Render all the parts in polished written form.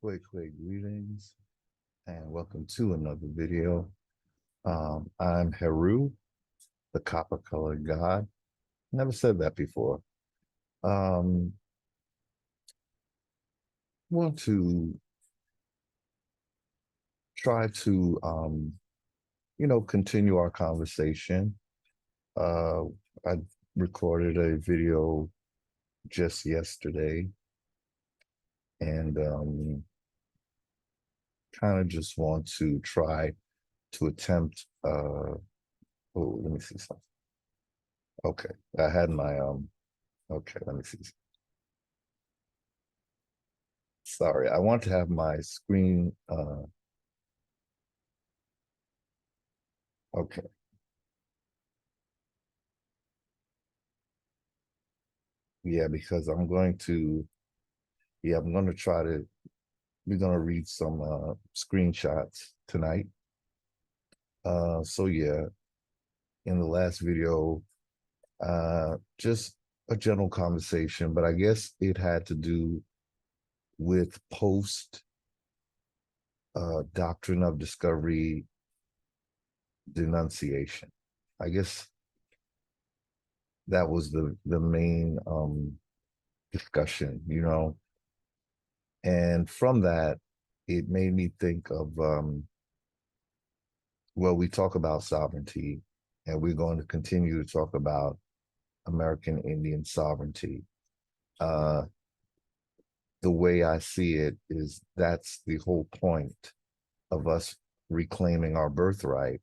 Quick greetings and welcome to another video. I'm Heru, the copper colored god. Never said that before. Um, want to try to, continue our conversation. Uh, I recorded a video just yesterday and kind of just want to try to attempt, oh, let me see something. Okay, I had my, okay, let me see. Sorry, I want to have my screen, okay. Yeah, because I'm going to we're going to read some screenshots tonight. So yeah, in the last video, just a general conversation, but I guess it had to do with post doctrine of discovery denunciation. I guess that was the main discussion, and from that, it made me think of, well, we talk about sovereignty, and we're going to continue to talk about American Indian sovereignty. Uh, the way I see it is that's the whole point of us reclaiming our birthright.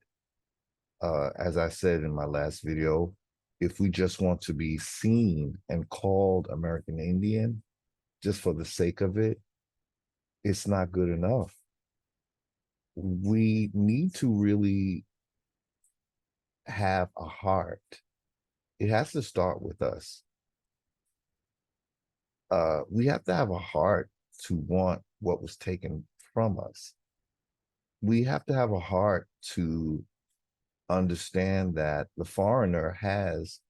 As I said in my last video, if we just want to be seen and called American Indian just for the sake of it, it's not good enough. We need to really have a heart. It has to start with us. We have to have a heart to want what was taken from us. We have to have a heart to understand that the foreigner has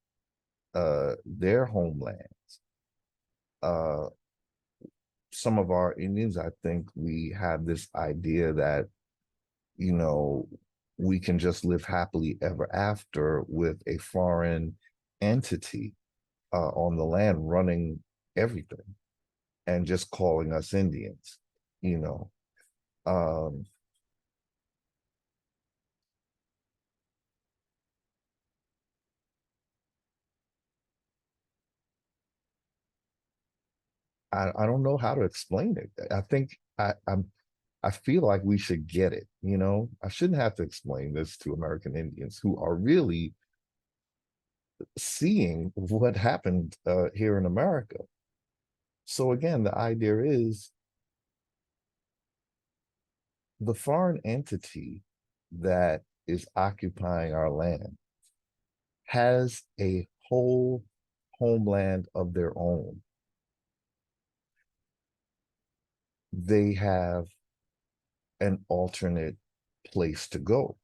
their homelands. Uh, some of our Indians, I think we have this idea that, you know, we can just live happily ever after with a foreign entity on the land running everything and just calling us Indians, you know. Um, I don't know how to explain it. I think I feel like we should get it, you know. I shouldn't have to explain this to American Indians who are really seeing what happened here in America. So again, the idea is the foreign entity that is occupying our land has a whole homeland of their own. They have an alternate place to go.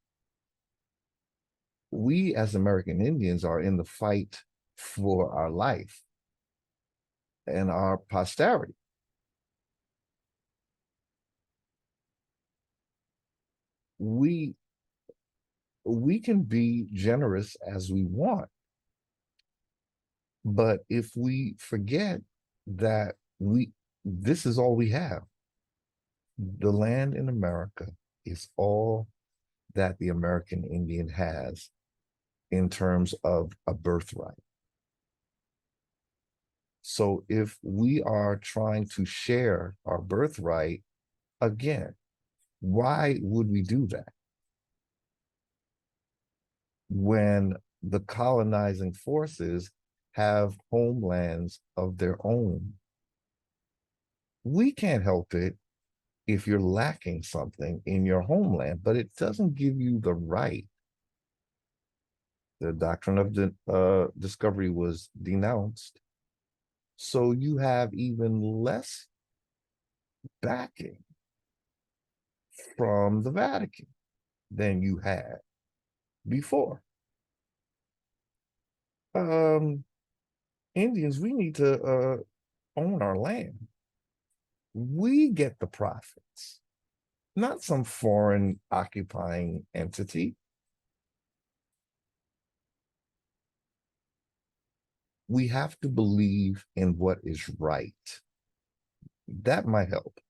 We as American Indians are in the fight for our life and our posterity. We we can be generous as we want, but if we forget that we this is all we have, the land in America is all that the American Indian has in terms of a birthright. So if we are trying to share our birthright, again, why would we do that when the colonizing forces have homelands of their own? We can't help it if you're lacking something in your homeland, but it doesn't give you the right. The doctrine of the discovery was denounced. So you have even less backing from the Vatican than you had before. Um, Indians, we need to own our land. We get the profits, not some foreign occupying entity. We have to believe in what is right. That might help.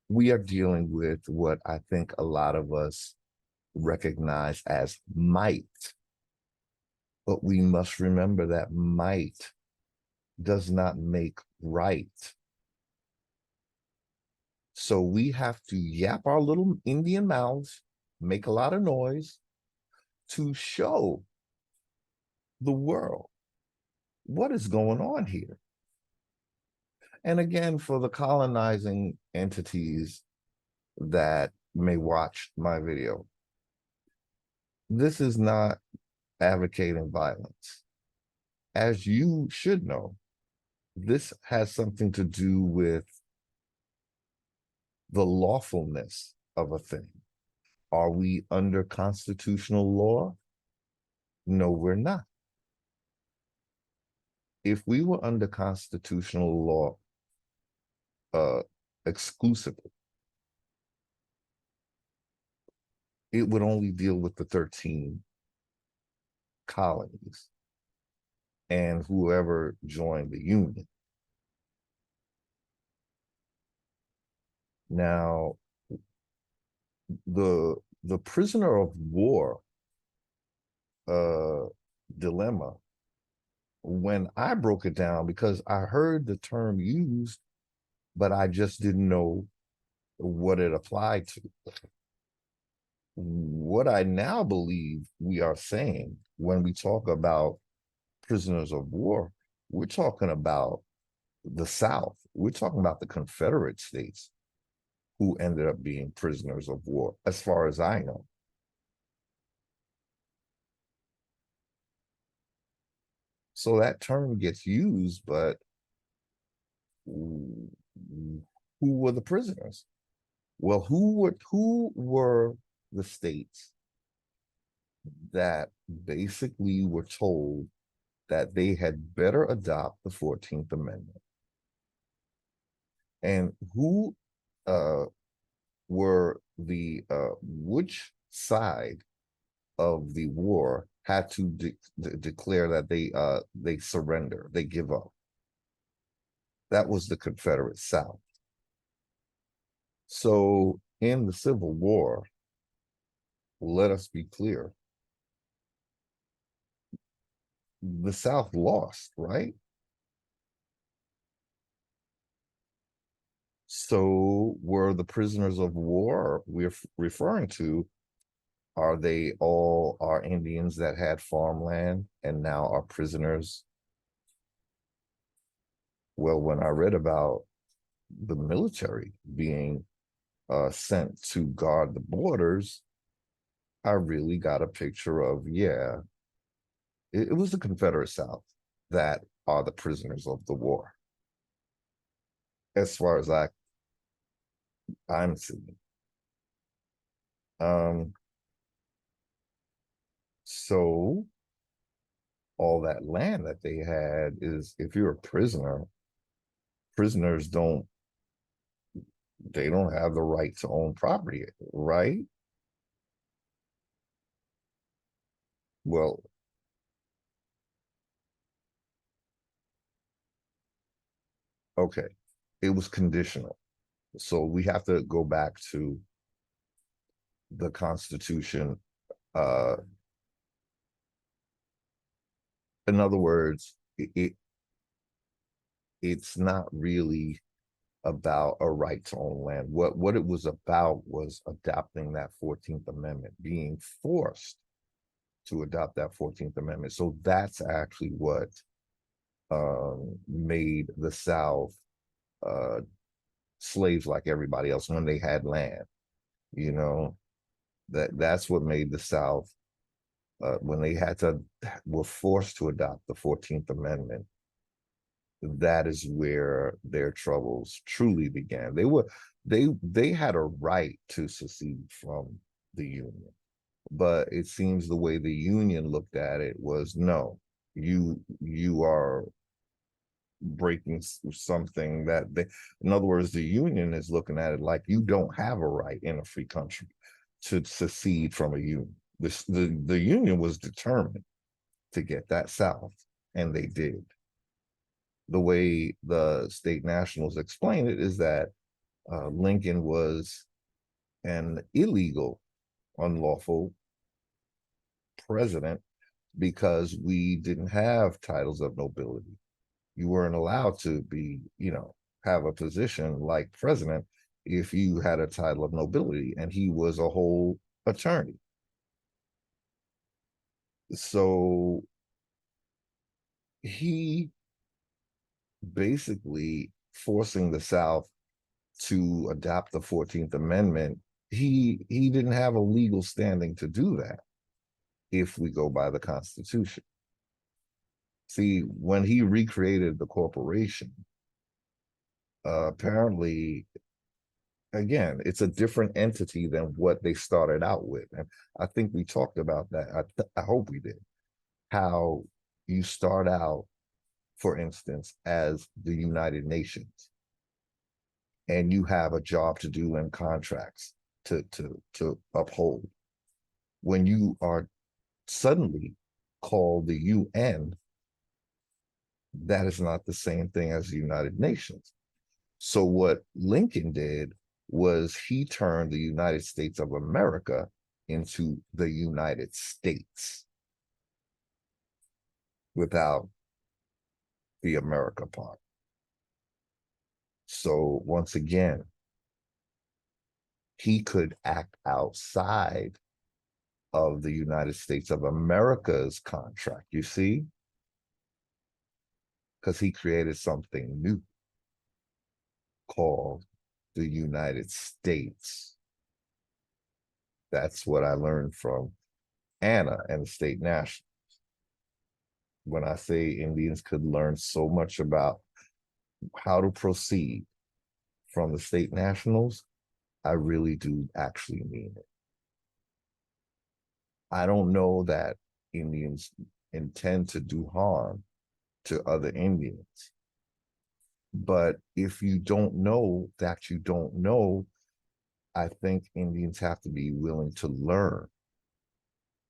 We are dealing with what I think a lot of us recognize as might. But we must remember that might does not make right. So we have to yap our little Indian mouths, make a lot of noise to show the world what is going on here. And again, for the colonizing entities that may watch my video, this is not advocating violence. As you should know, this has something to do with the lawfulness of a thing. Are we under constitutional law? No, we're not. If we were under constitutional law exclusively, it would only deal with the 13 colonies and whoever joined the Union. Now, the prisoner of war dilemma, when I broke it down, because I heard the term used, but I just didn't know what it applied to. What I now believe we are saying when we talk about prisoners of war, we're talking about the South. We're talking about the Confederate States who ended up being prisoners of war, as far as I know. So that term gets used, but who were the prisoners? Well, who were the states that basically were told that they had better adopt the 14th Amendment? And who were which side of the war had to declare that they surrender, they give up? That was the Confederate South. So in the Civil War, let us be clear, the South lost, right? So were the prisoners of war we're referring to, are they all our Indians that had farmland and now are prisoners? Well, when I read about the military being sent to guard the borders, I really got a picture of, yeah, it was the Confederate South that are the prisoners of the war, as far as I'm seeing. So all that land that they had is, if you're a prisoner, prisoners don't have the right to own property, right? Well, okay, it was conditional. So we have to go back to the Constitution. In other words, it's not really about a right to own land. What it was about was adopting that 14th Amendment, being forced to adopt that 14th Amendment. So that's actually what made the South slaves like everybody else when they had land. You know, that's what made the South, when they were forced to adopt the 14th Amendment, that is where their troubles truly began. They had a right to secede from the Union, but it seems the way the Union looked at it was, no, you are breaking something that they, in other words, the union is looking at it like you don't have a right in a free country to secede from a union. The union was determined to get that south, and they did. The way the state nationals explain it is that Lincoln was an illegal, unlawful president because we didn't have titles of nobility. You weren't allowed to be, have a position like president if you had a title of nobility, and he was a whole attorney. So he basically forcing the South to adopt the 14th Amendment, he didn't have a legal standing to do that if we go by the Constitution. See, when he recreated the corporation, apparently, again, it's a different entity than what they started out with. And I think we talked about that. I hope we did. How you start out, for instance, as the United Nations, and you have a job to do and contracts to uphold. When you are suddenly called the UN, that is not the same thing as the United Nations. So what Lincoln did was he turned the United States of America into the United States without the America part. So once again, he could act outside of the United States of America's contract, you see? Because he created something new called the United States. That's what I learned from Anna and the State Nationals. When I say Indians could learn so much about how to proceed from the State Nationals, I really do actually mean it. I don't know that Indians intend to do harm to other Indians. But if you don't know that you don't know, I think Indians have to be willing to learn.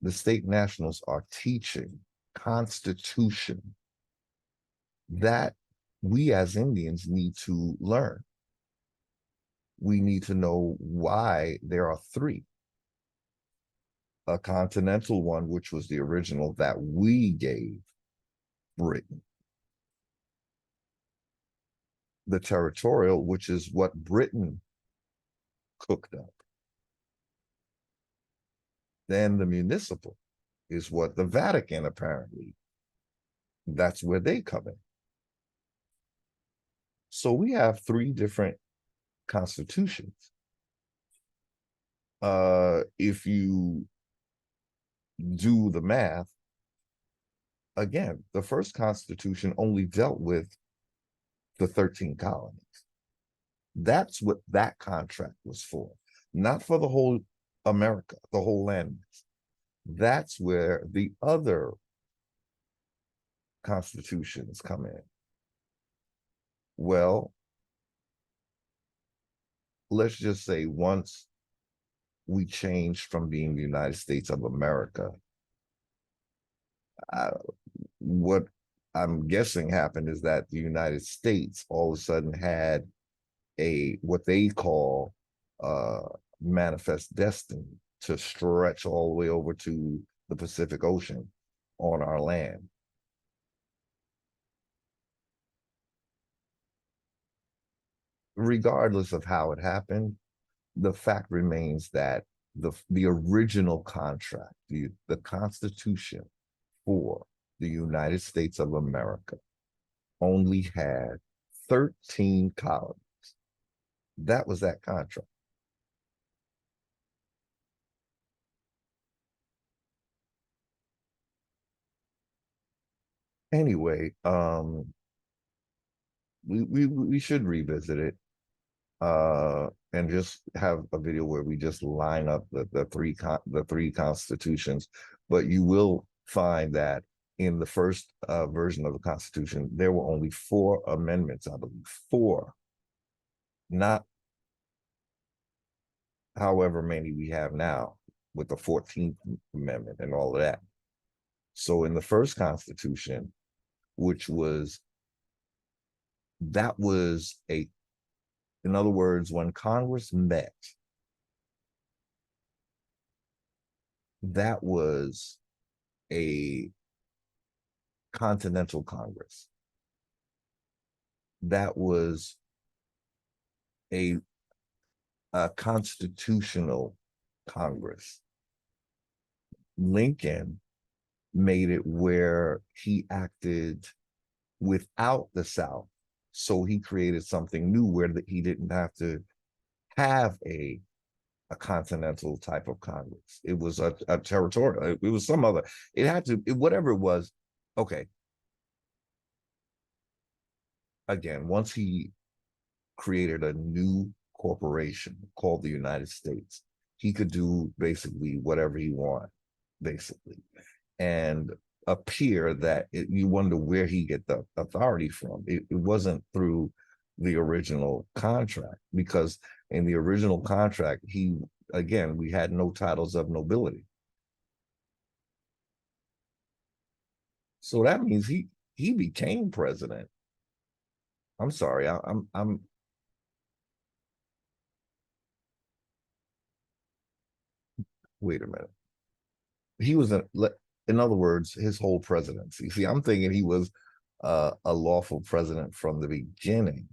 The State Nationals are teaching Constitution that we as Indians need to learn. We need to know why there are three. A continental one, which was the original that we gave Britain. The territorial, which is what Britain cooked up. Then the municipal is what the Vatican apparently, that's where they come in. So we have three different constitutions. If you do the math, again, the first constitution only dealt with the 13 colonies. That's what that contract was for, not for the whole America, the whole land. That's where the other constitutions come in. Well, let's just say once we changed from being the United States of America, what I'm guessing happened is that the United States all of a sudden had what they call manifest destiny to stretch all the way over to the Pacific Ocean on our land. Regardless of how it happened, the fact remains that the original contract, the Constitution for the United States of America only had 13 colonies. That was that contract. Anyway, we should revisit it and just have a video where we just line up the three constitutions. But you will find that in the first version of the Constitution, there were only 4 amendments, I believe, 4, not however many we have now with the 14th Amendment and all of that. So in the first Constitution, which was, that was a, in other words, when Congress met, that was a Continental Congress. That was a constitutional Congress. Lincoln made it where he acted without the South. So he created something new where he didn't have to have a continental type of Congress. It was a territorial, it was some other, it had to, whatever it was. Okay. Again, once he created a new corporation called the United States, he could do basically whatever he wanted, basically. And appear that you wonder where he get the authority from. It wasn't through the original contract, because in the original contract, we had no titles of nobility. So that means he became president. I'm sorry, I'm wait a minute. He was in other words, his whole presidency. See, I'm thinking he was a lawful president from the beginning,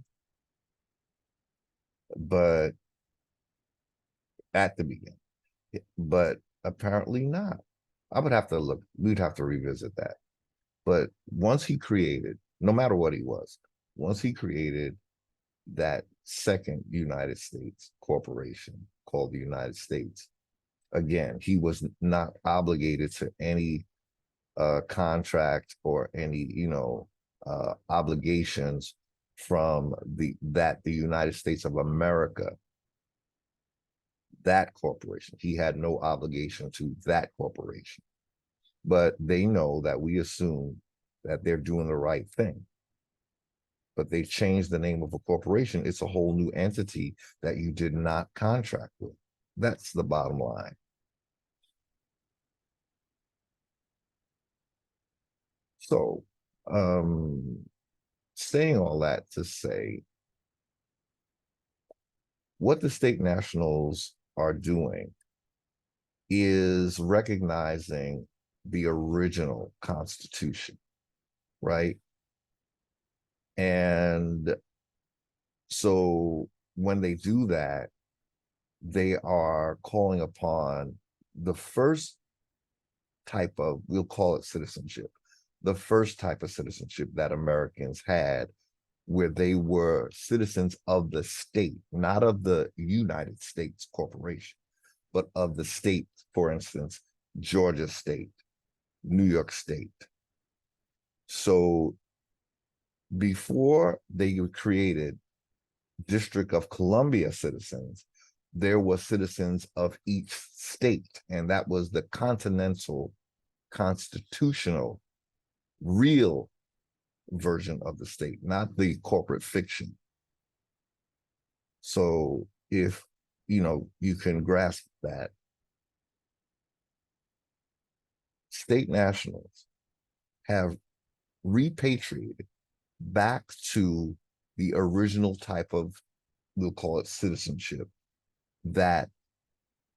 but at the beginning, but apparently not. I would have to look, we'd have to revisit that. But once he created, no matter what he was, once he created that second United States corporation called the United States, again, he was not obligated to any contract or any, obligations from the United States of America, that corporation. He had no obligation to that corporation. But they know that we assume that they're doing the right thing. But they changed the name of a corporation. It's a whole new entity that you did not contract with. That's the bottom line. So, saying all that to say, what the state nationals are doing is recognizing the original Constitution, right? And so when they do that, they are calling upon the first type of, we'll call it citizenship, the first type of citizenship that Americans had, where they were citizens of the state, not of the United States Corporation, but of the state. For instance, Georgia State, New York State. So before they were created District of Columbia citizens, there were citizens of each state, and that was the continental, constitutional, real version of the state, not the corporate fiction. So if you can grasp that, state nationals have repatriated back to the original type of, we'll call it citizenship, that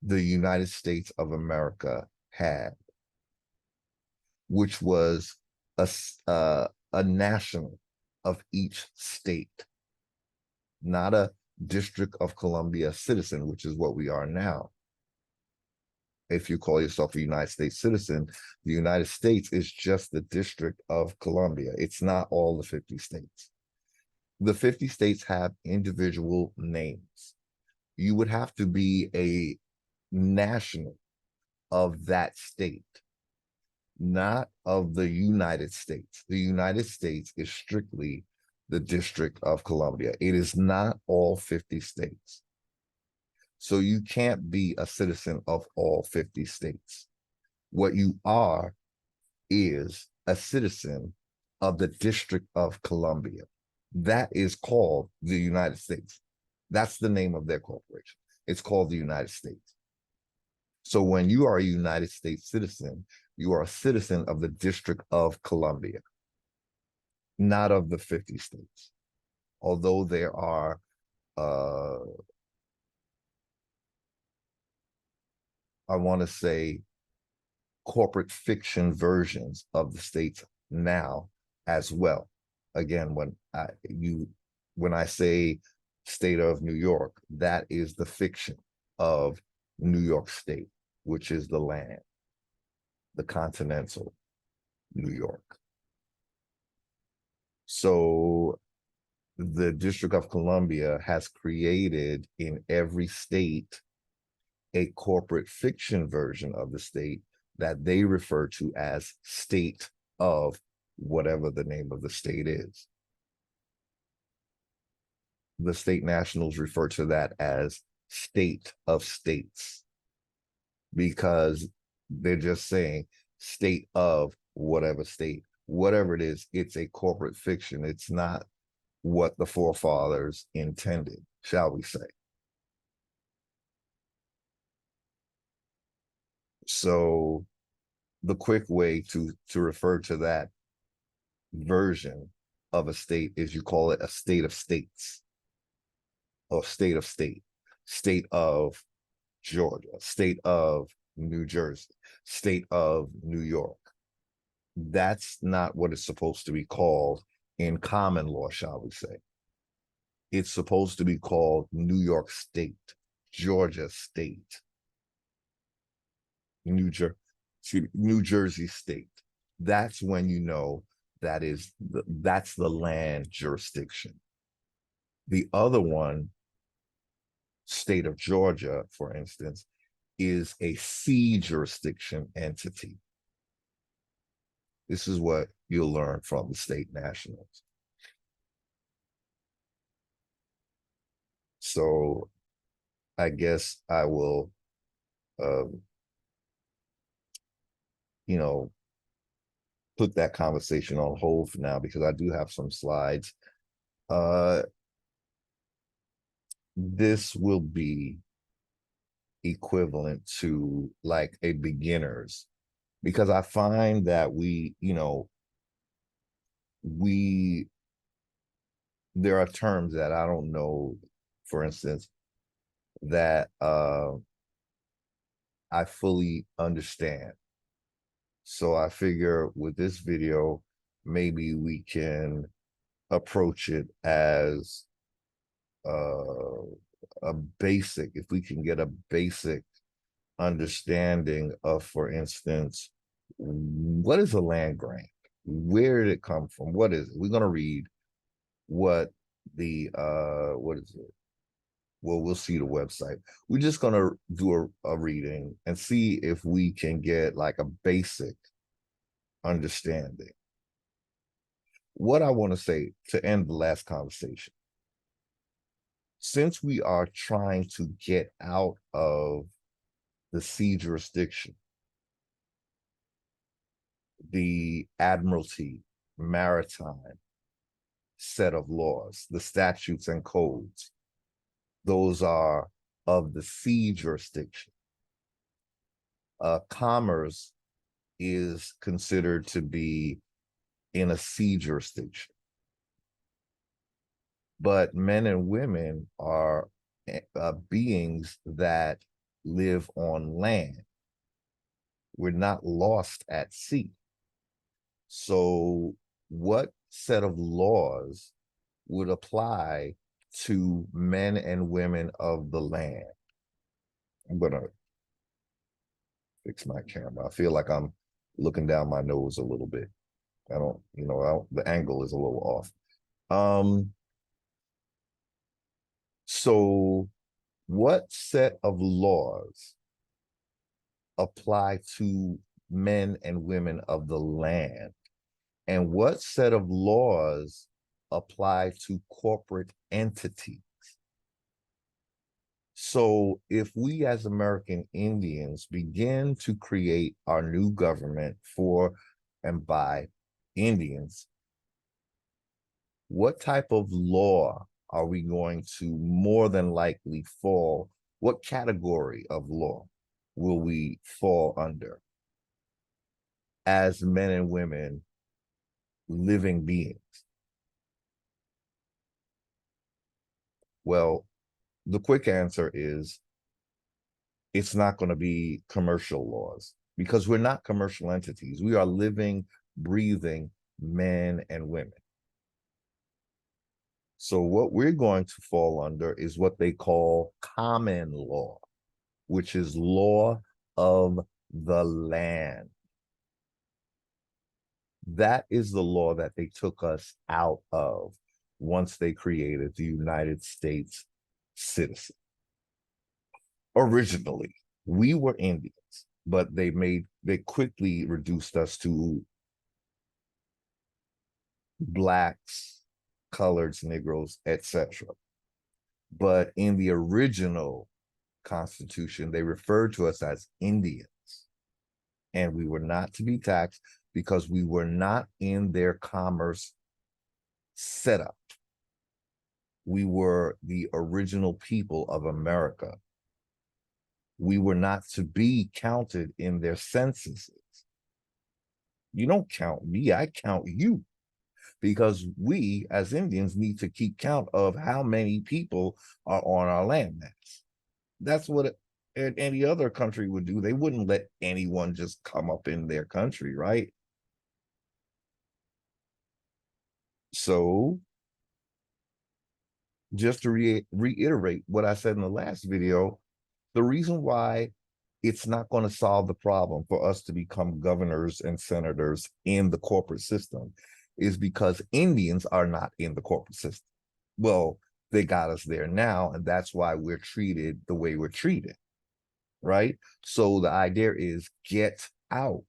the United States of America had, which was a national of each state, not a District of Columbia citizen, which is what we are now. If you call yourself a United States citizen, the United States is just the District of Columbia. It's not all the 50 states. The 50 states have individual names. You would have to be a national of that state, not of the United States. The United States is strictly the District of Columbia. It is not all 50 states. So you can't be a citizen of all 50 states. What you are is a citizen of the District of Columbia. That is called the United States. That's the name of their corporation. It's called the United States. So when you are a United States citizen, you are a citizen of the District of Columbia, not of the 50 states. Although there are I want to say corporate fiction versions of the states now as well. Again, when I say state of New York, that is the fiction of New York State, which is the land, the continental New York. So the District of Columbia has created in every state a corporate fiction version of the state that they refer to as state of whatever the name of the state is. The state nationals refer to that as state of states because they're just saying state of whatever state, whatever it is, it's a corporate fiction. It's not what the forefathers intended, shall we say. So the quick way to refer to that version of a state is you call it a state of states or state of state, state of Georgia, state of New Jersey, state of New York. That's not what it's supposed to be called in common law, shall we say. It's supposed to be called New York State, Georgia State, New Jersey State. That's when you know that's the land jurisdiction. The other one, state of Georgia, for instance, is a sea jurisdiction entity. This is what you'll learn from the state nationals. So I guess I will, put that conversation on hold for now because I do have some slides. This will be equivalent to like a beginner's because I find that there are terms that I don't know, for instance, that I fully understand. So I figure with this video, maybe we can approach it as a basic, if we can get a basic understanding of, for instance, what is a land grant? Where did it come from? What is it? We're going to read what what is it? Well, we'll see the website. We're just going to do a reading and see if we can get like a basic understanding. What I want to say to end the last conversation, since we are trying to get out of the sea jurisdiction, the Admiralty Maritime set of laws, the statutes and codes, those are of the sea jurisdiction. Commerce is considered to be in a sea jurisdiction. But men and women are beings that live on land. We're not lost at sea. So what set of laws would apply to men and women of the land? I'm going to fix my camera. I feel like I'm looking down my nose a little bit. The angle is a little off. So what set of laws apply to men and women of the land? And what set of laws apply to corporate entities? So if we as American Indians begin to create our new government for and by Indians, what type of law are we going to more than likely fall? What category of law will we fall under as men and women, living beings? Well, the quick answer is it's not going to be commercial laws because we're not commercial entities. We are living, breathing men and women. So what we're going to fall under is what they call common law, which is law of the land. That is the law that they took us out of once they created the United States citizen. Originally, we were Indians, but they quickly reduced us to blacks, coloreds, Negroes, etc. But in the original Constitution, they referred to us as Indians, and we were not to be taxed because we were not in their commerce setup. We were the original people of America. We were not to be counted in their censuses. You don't count me, I count you. Because we, as Indians, need to keep count of how many people are on our landmass. That's what any other country would do. They wouldn't let anyone just come up in their country, right? So, just to reiterate what I said in the last video, the reason why it's not going to solve the problem for us to become governors and senators in the corporate system is because Indians are not in the corporate system. Well, they got us there now, and that's why we're treated the way we're treated, right? So the idea is get out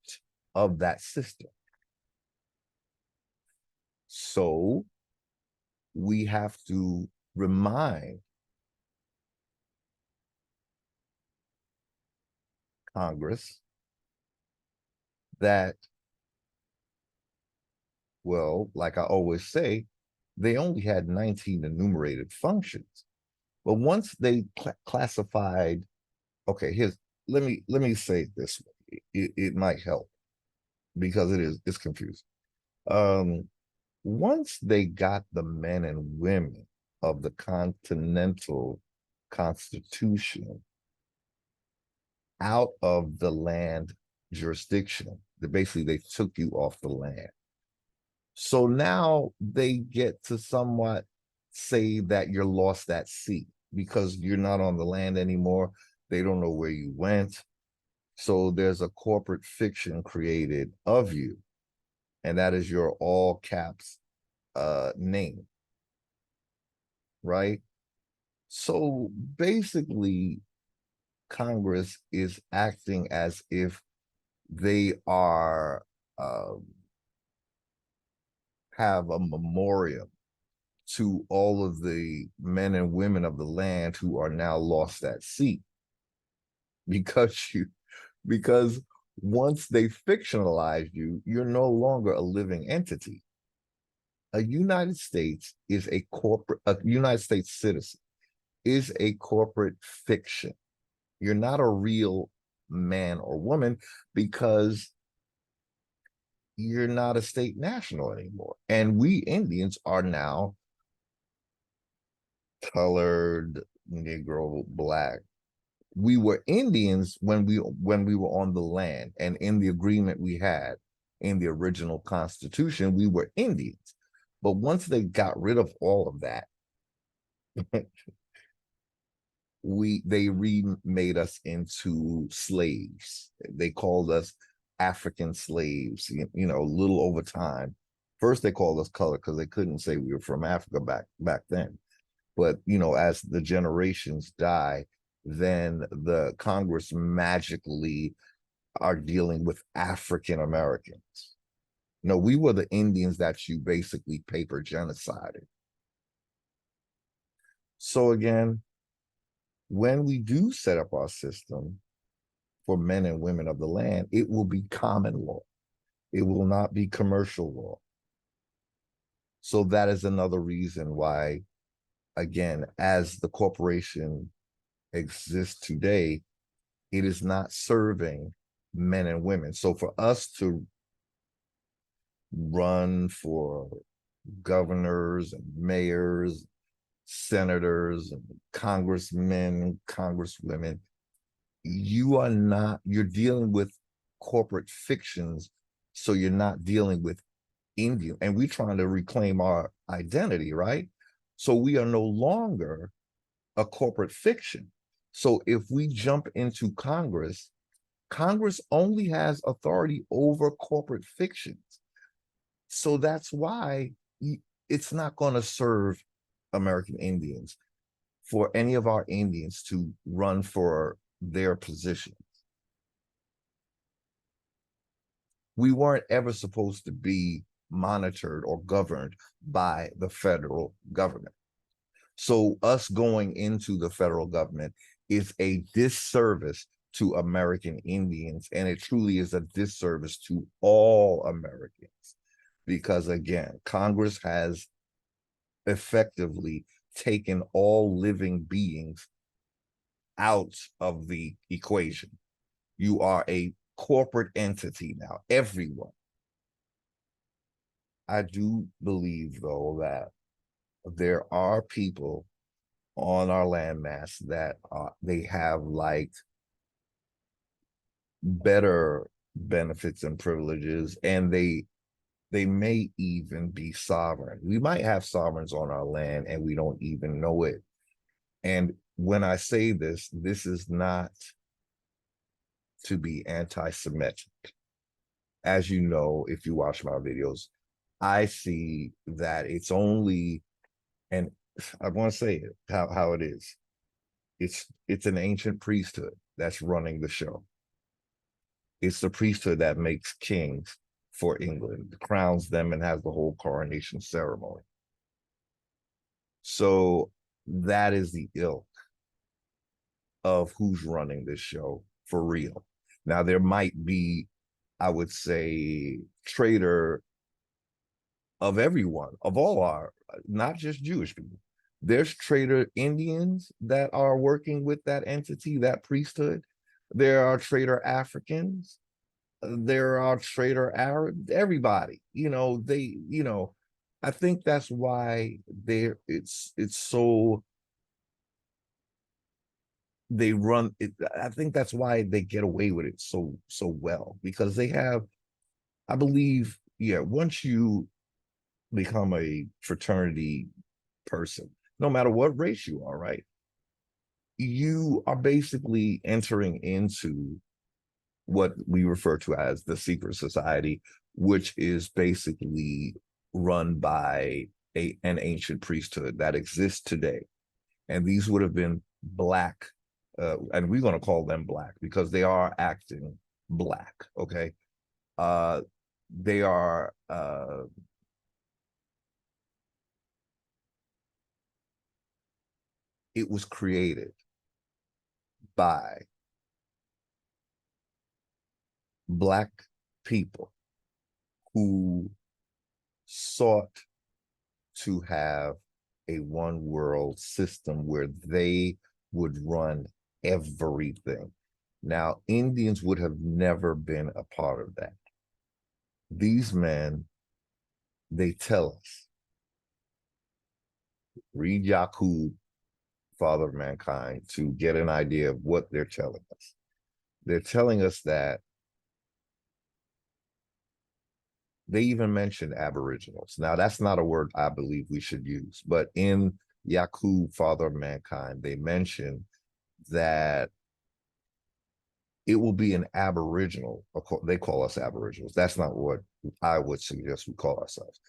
of that system. So we have to remind Congress that, well, like I always say, they only had 19 enumerated functions. But once they classified, okay, let me say it this way. It might help because it's confusing. Once they got the men and women of the Continental Constitution out of the land jurisdiction, basically they took you off the land. So now they get to somewhat say that you're lost at sea because you're not on the land anymore. They don't know where you went. So there's a corporate fiction created of you, and that is your all caps name, right? So basically, Congress is acting as if they are have a memoriam to all of the men and women of the land who are now lost at sea because once they fictionalized you, you're no longer a living entity. A United States citizen is a corporate fiction. You're not a real man or woman because you're not a state national anymore. And we Indians are now colored, Negro, black. We were Indians when we were on the land, and in the agreement we had in the original Constitution, we were Indians. But once they got rid of all of that, they remade us into slaves. They called us African slaves, you know, a little over time. First, they called us color because they couldn't say we were from Africa back then. But, you know, as the generations die, then the Congress magically are dealing with African Americans. No, we were the Indians that you basically paper genocided. So again, when we do set up our system for men and women of the land, it will be common law. It will not be commercial law. So that is another reason why, again, as the corporation exists today, it is not serving men and women. So for us to run for governors and mayors, senators and congressmen, congresswomen, you're dealing with corporate fictions. So you're not dealing with Indian, and we're trying to reclaim our identity, right? So we are no longer a corporate fiction. So if we jump into Congress, Congress only has authority over corporate fictions. So that's why it's not going to serve American Indians for any of our Indians to run for their position. We weren't ever supposed to be monitored or governed by the federal government. So us going into the federal government is a disservice to American Indians, and it truly is a disservice to all Americans, because again, Congress has effectively taken all living beings out of the equation. You are a corporate entity now, everyone. I do believe, though, that there are people on our landmass that they have like better benefits and privileges, and they may even be sovereign. We might have sovereigns on our land and we don't even know it. And when I say this, this is not to be anti-Semitic. As you know, if you watch my videos, I see that it's only, and I want to say it how it is. It's an ancient priesthood that's running the show. It's the priesthood that makes kings for England, crowns them, and has the whole coronation ceremony. So that is the ilk of who's running this show for real. Now, there might be, I would say, traitor of everyone, of all our, not just Jewish people. There's traitor Indians that are working with that entity, that priesthood. There are traitor Africans. There are traitor Arabs. Everybody, I think that's why it's so they run it. I think that's why they get away with it so well, because they have, I believe, yeah, once you become a fraternity person, no matter what race you are, right? You are basically entering into what we refer to as the secret society, which is basically run by an ancient priesthood that exists today. And these would have been black, and we're going to call them black because they are acting black, okay? They are it was created by black people who sought to have a one world system where they would run everything. Now, Indians would have never been a part of that. These men, they tell us, read Yakub, Father of Mankind, to get an idea of what they're telling us. They're telling us that they even mentioned Aboriginals. Now, that's not a word I believe we should use, but in Yakub, Father of Mankind, they mention that it will be an Aboriginal. They call us Aboriginals. That's not what I would suggest we call ourselves.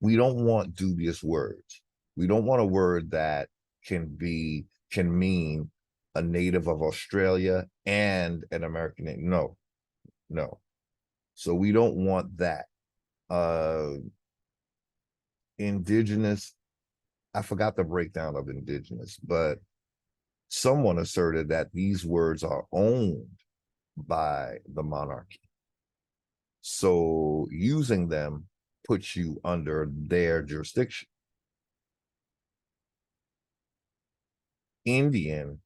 We don't want dubious words. We don't want a word that can mean a native of Australia and an American name. No, no. So we don't want that. Indigenous, I forgot the breakdown of indigenous, but someone asserted that these words are owned by the monarchy. So using them puts you under their jurisdiction. Indian,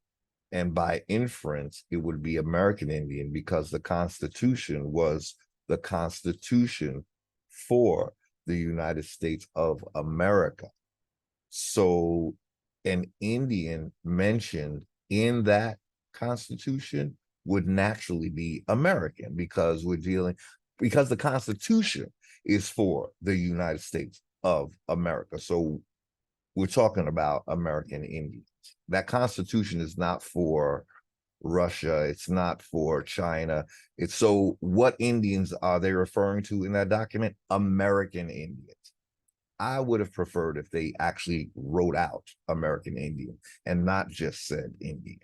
and by inference, it would be American Indian because the Constitution was the Constitution for the United States of America. So an Indian mentioned in that Constitution would naturally be American because because the Constitution is for the United States of America. So we're talking about American Indians. That Constitution is not for Russia. It's not for China. It's so what Indians are they referring to in that document? American Indians. I would have preferred if they actually wrote out American Indian and not just said Indian.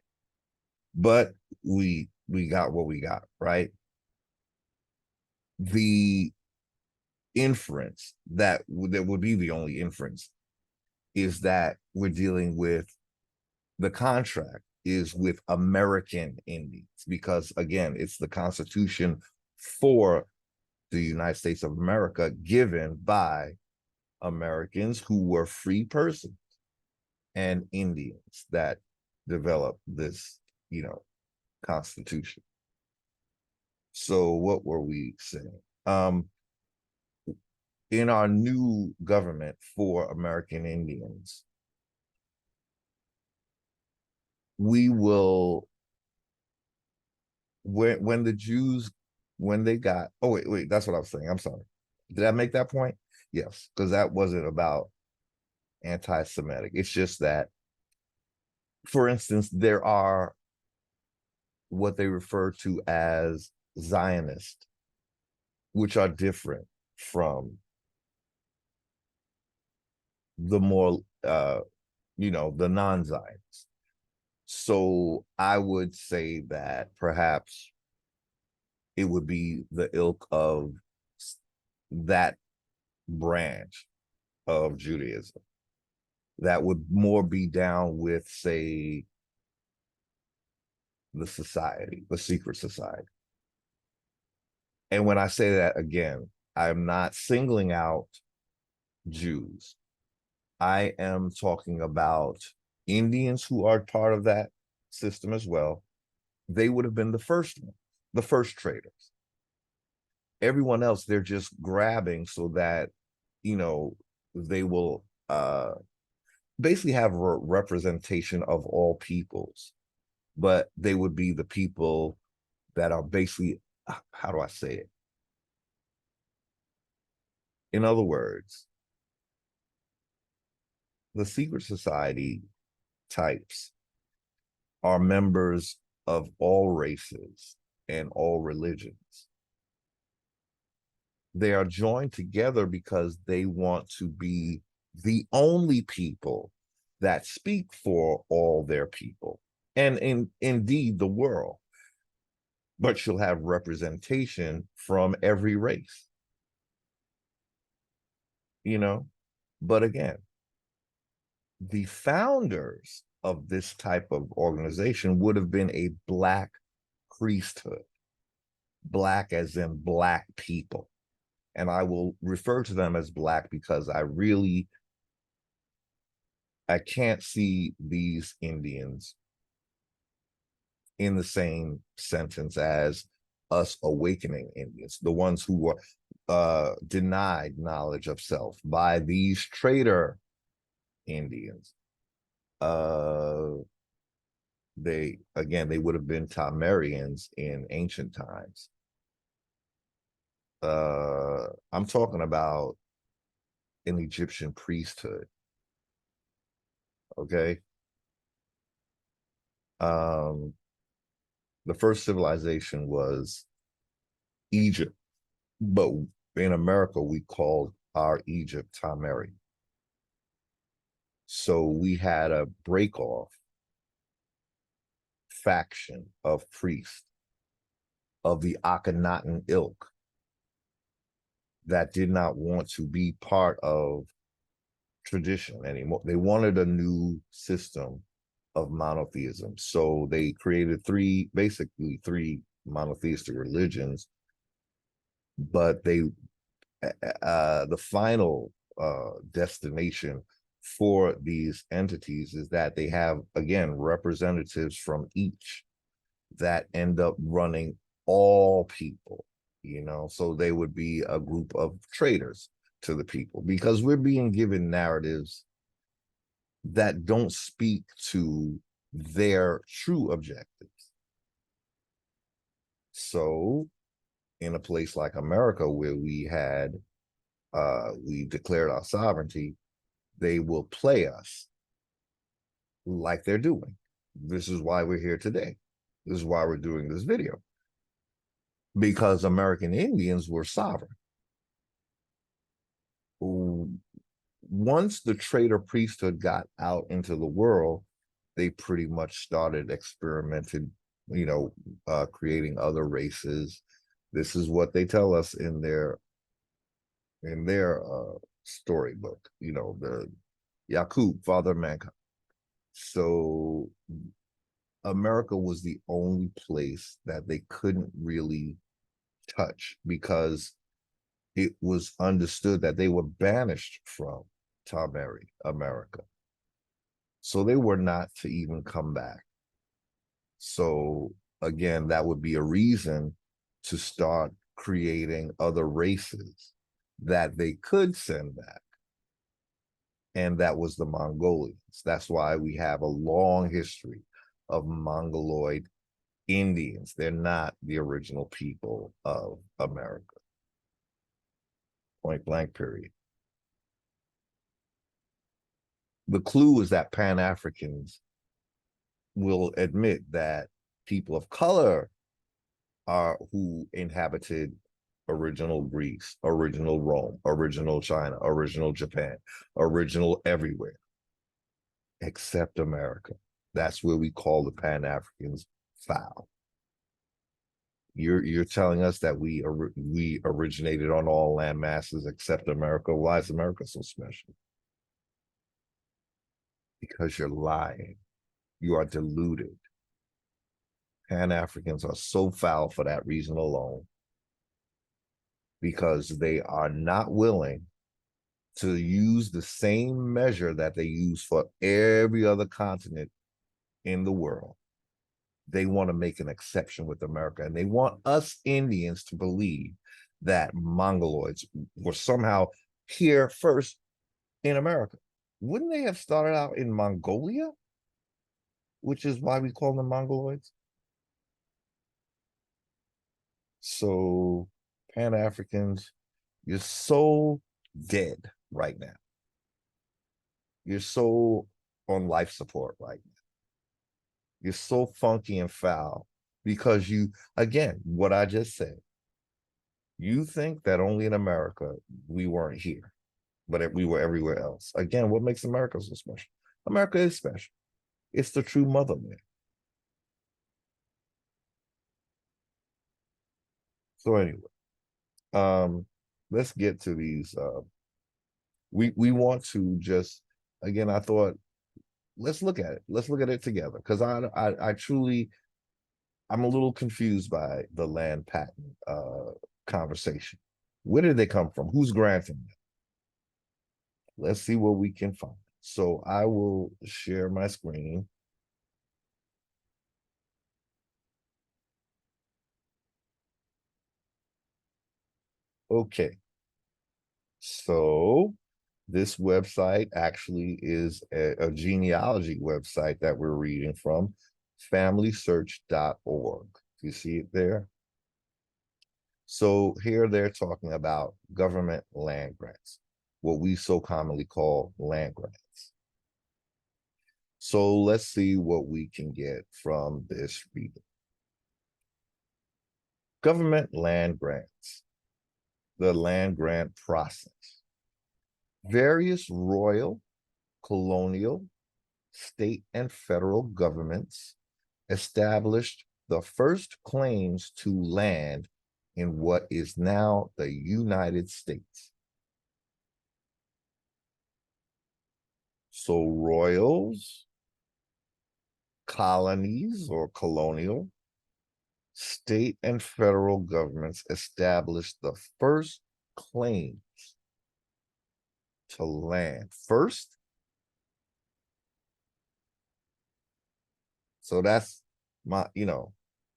But we got what we got, right? The inference that would be the only inference is that we're dealing with the contract is with American Indians because again, it's the Constitution for the United States of America given by Americans who were free persons and Indians that developed this, Constitution. So what were we saying? In our new government for American Indians, we will when the Jews when they got wait, that's what I was saying. I'm sorry. Did I make that point? Yes, because that wasn't about anti-Semitic. It's just that, for instance, there are what they refer to as Zionists, which are different from the more the non-Zionists. So I would say that perhaps it would be the ilk of that branch of Judaism that would more be down with, say, the society, the secret society. And when I say that again, I'm not singling out Jews. I am talking about Indians who are part of that system as well. They would have been the first one, the first traders. Everyone else, they're just grabbing so that, they will basically have a representation of all peoples, but they would be the people that are basically, how do I say it? In other words, the secret society types are members of all races and all religions. They are joined together because they want to be the only people that speak for all their people and indeed the world. But you'll have representation from every race, But again, the founders of this type of organization would have been a Black priesthood, Black as in Black people. And I will refer to them as Black because I can't see these Indians in the same sentence as us awakening Indians, the ones who were denied knowledge of self by these trader Indians. They would have been Tamarians in ancient times. I'm talking about an Egyptian priesthood. Okay. The first civilization was Egypt, but in America, we called our Egypt Tamari. So we had a break-off faction of priests of the Akhenaten ilk that did not want to be part of tradition anymore. They wanted a new system of monotheism. So they created basically three monotheistic religions but the final destination for these entities is that they have, again, representatives from each that end up running all people, so they would be a group of traders to the people, because we're being given narratives that don't speak to their true objectives. So in a place like America, where we declared our sovereignty, they will play us like they're doing. This is why we're here today. This is why we're doing this video, because American Indians were sovereign. Once the trader priesthood got out into the world, they pretty much started experimenting, creating other races. This is what they tell us in their storybook, the Yakub, father of mankind. So America was the only place that they couldn't really touch, because it was understood that they were banished from Tamari, America. So they were not to even come back. So again, that would be a reason to start creating other races that they could send back. And that was the Mongolians. That's why we have a long history of Mongoloid Indians. They're not the original people of America. Point blank, period. The clue is that Pan-Africans will admit that people of color are who inhabited original Greece, original Rome, original China, original Japan, original everywhere, except America. That's where we call the Pan-Africans foul. You're telling us that we originated on all land masses except America. Why is America so special? Because you're lying. You are deluded. Pan-Africans are so foul for that reason alone, because they are not willing to use the same measure that they use for every other continent in the world. They want to make an exception with America, and they want us Indians to believe that Mongoloids were somehow here first in America. Wouldn't they have started out in Mongolia, which is why we call them Mongoloids? So Pan-Africans, you're so dead right now. You're so on life support right now. You're so funky and foul because you, again, what I just said, you think that only in America we weren't here, but we were everywhere else. Again, what makes America so special? America is special. It's the true motherland. So anyway, let's get to these. We want to just, again, I thought, let's look at it. Let's look at it together, because I truly, I'm a little confused by the land patent conversation. Where did they come from? Who's granting them? Let's see what we can find. So I will share my screen. Okay. So this website actually is a genealogy website that we're reading from, familysearch.org. You see it there? So here they're talking about government land grants, what we so commonly call land grants. So let's see what we can get from this reading. Government land grants, the land grant process. Various royal, colonial, state, and federal governments established the first claims to land in what is now the United States. So royals, colonies or colonial, state and federal governments established the first claims to land. First, so that's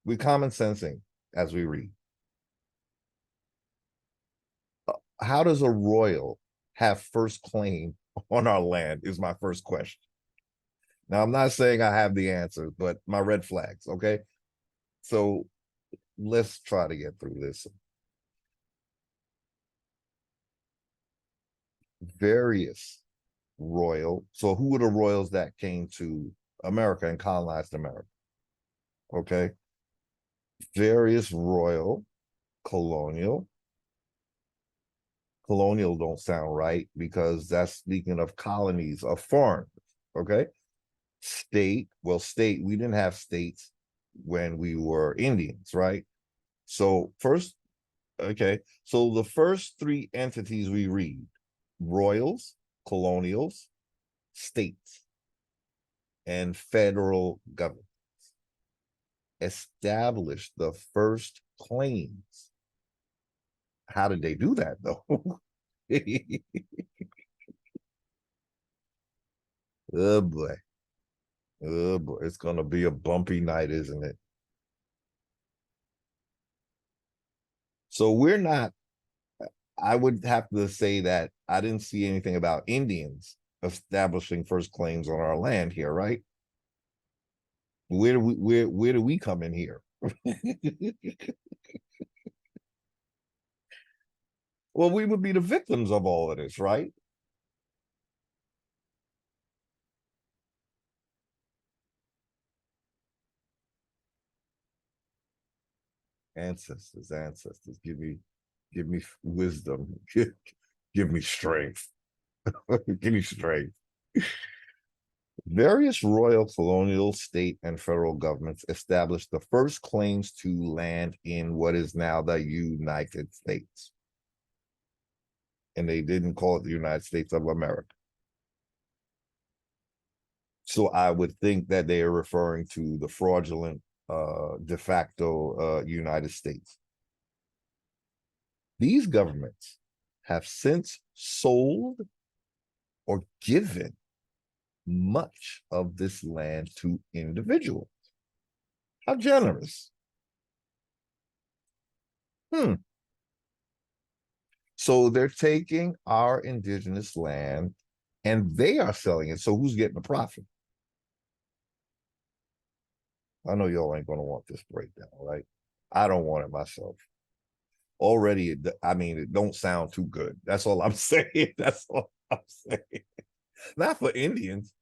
we common sensing as we read. How does a royal have first claim on our land is my first question. Now, I'm not saying I have the answer, but my red flags, okay? So let's try to get through this. Various royal. So who were the royals that came to America and colonized America? Okay. Various royal, colonial. Colonial don't sound right because that's speaking of colonies of foreigners. Okay. State, well, state, we didn't have states when we were Indians, right? So first, okay, so the first three entities we read, royals, colonials, states, and federal governments established the first claims. How did they do that though? Oh boy. Oh boy. It's gonna be a bumpy night, isn't it? So we're not, I would have to say that I didn't see anything about Indians establishing first claims on our land here, right? Where do we come in here? Well, we would be the victims of all of this, right? Ancestors, give me wisdom, give me strength, give me strength. Various royal, colonial, state, and federal governments established the first claims to land in what is now the United States. And they didn't call it the United States of America. So I would think that they are referring to the fraudulent de facto United States. These governments have since sold or given much of this land to individuals. How generous. So they're taking our indigenous land and they are selling it. So who's getting the profit? I know y'all ain't going to want this breakdown, right? I don't want it myself. Already, I mean, it don't sound too good. That's all I'm saying. That's all I'm saying. Not for Indians,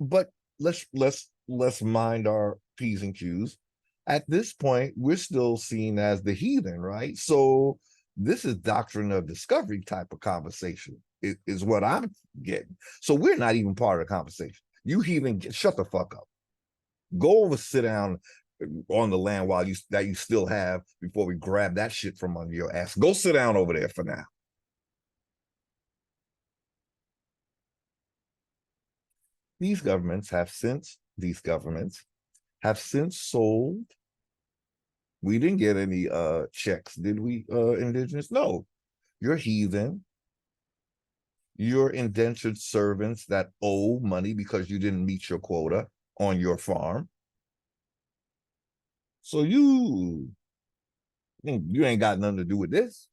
but let's mind our P's and Q's. At this point, we're still seen as the heathen, right? So this is doctrine of discovery type of conversation, is what I'm getting. So we're not even part of the conversation. You heathen, shut the fuck up. Go over, sit down on the land while you still have before we grab that shit from under your ass. Go sit down over there for now. These governments have since sold. We didn't get any checks, did we, indigenous? No. You're heathen. You're indentured servants that owe money because you didn't meet your quota on your farm. So you ain't got nothing to do with this.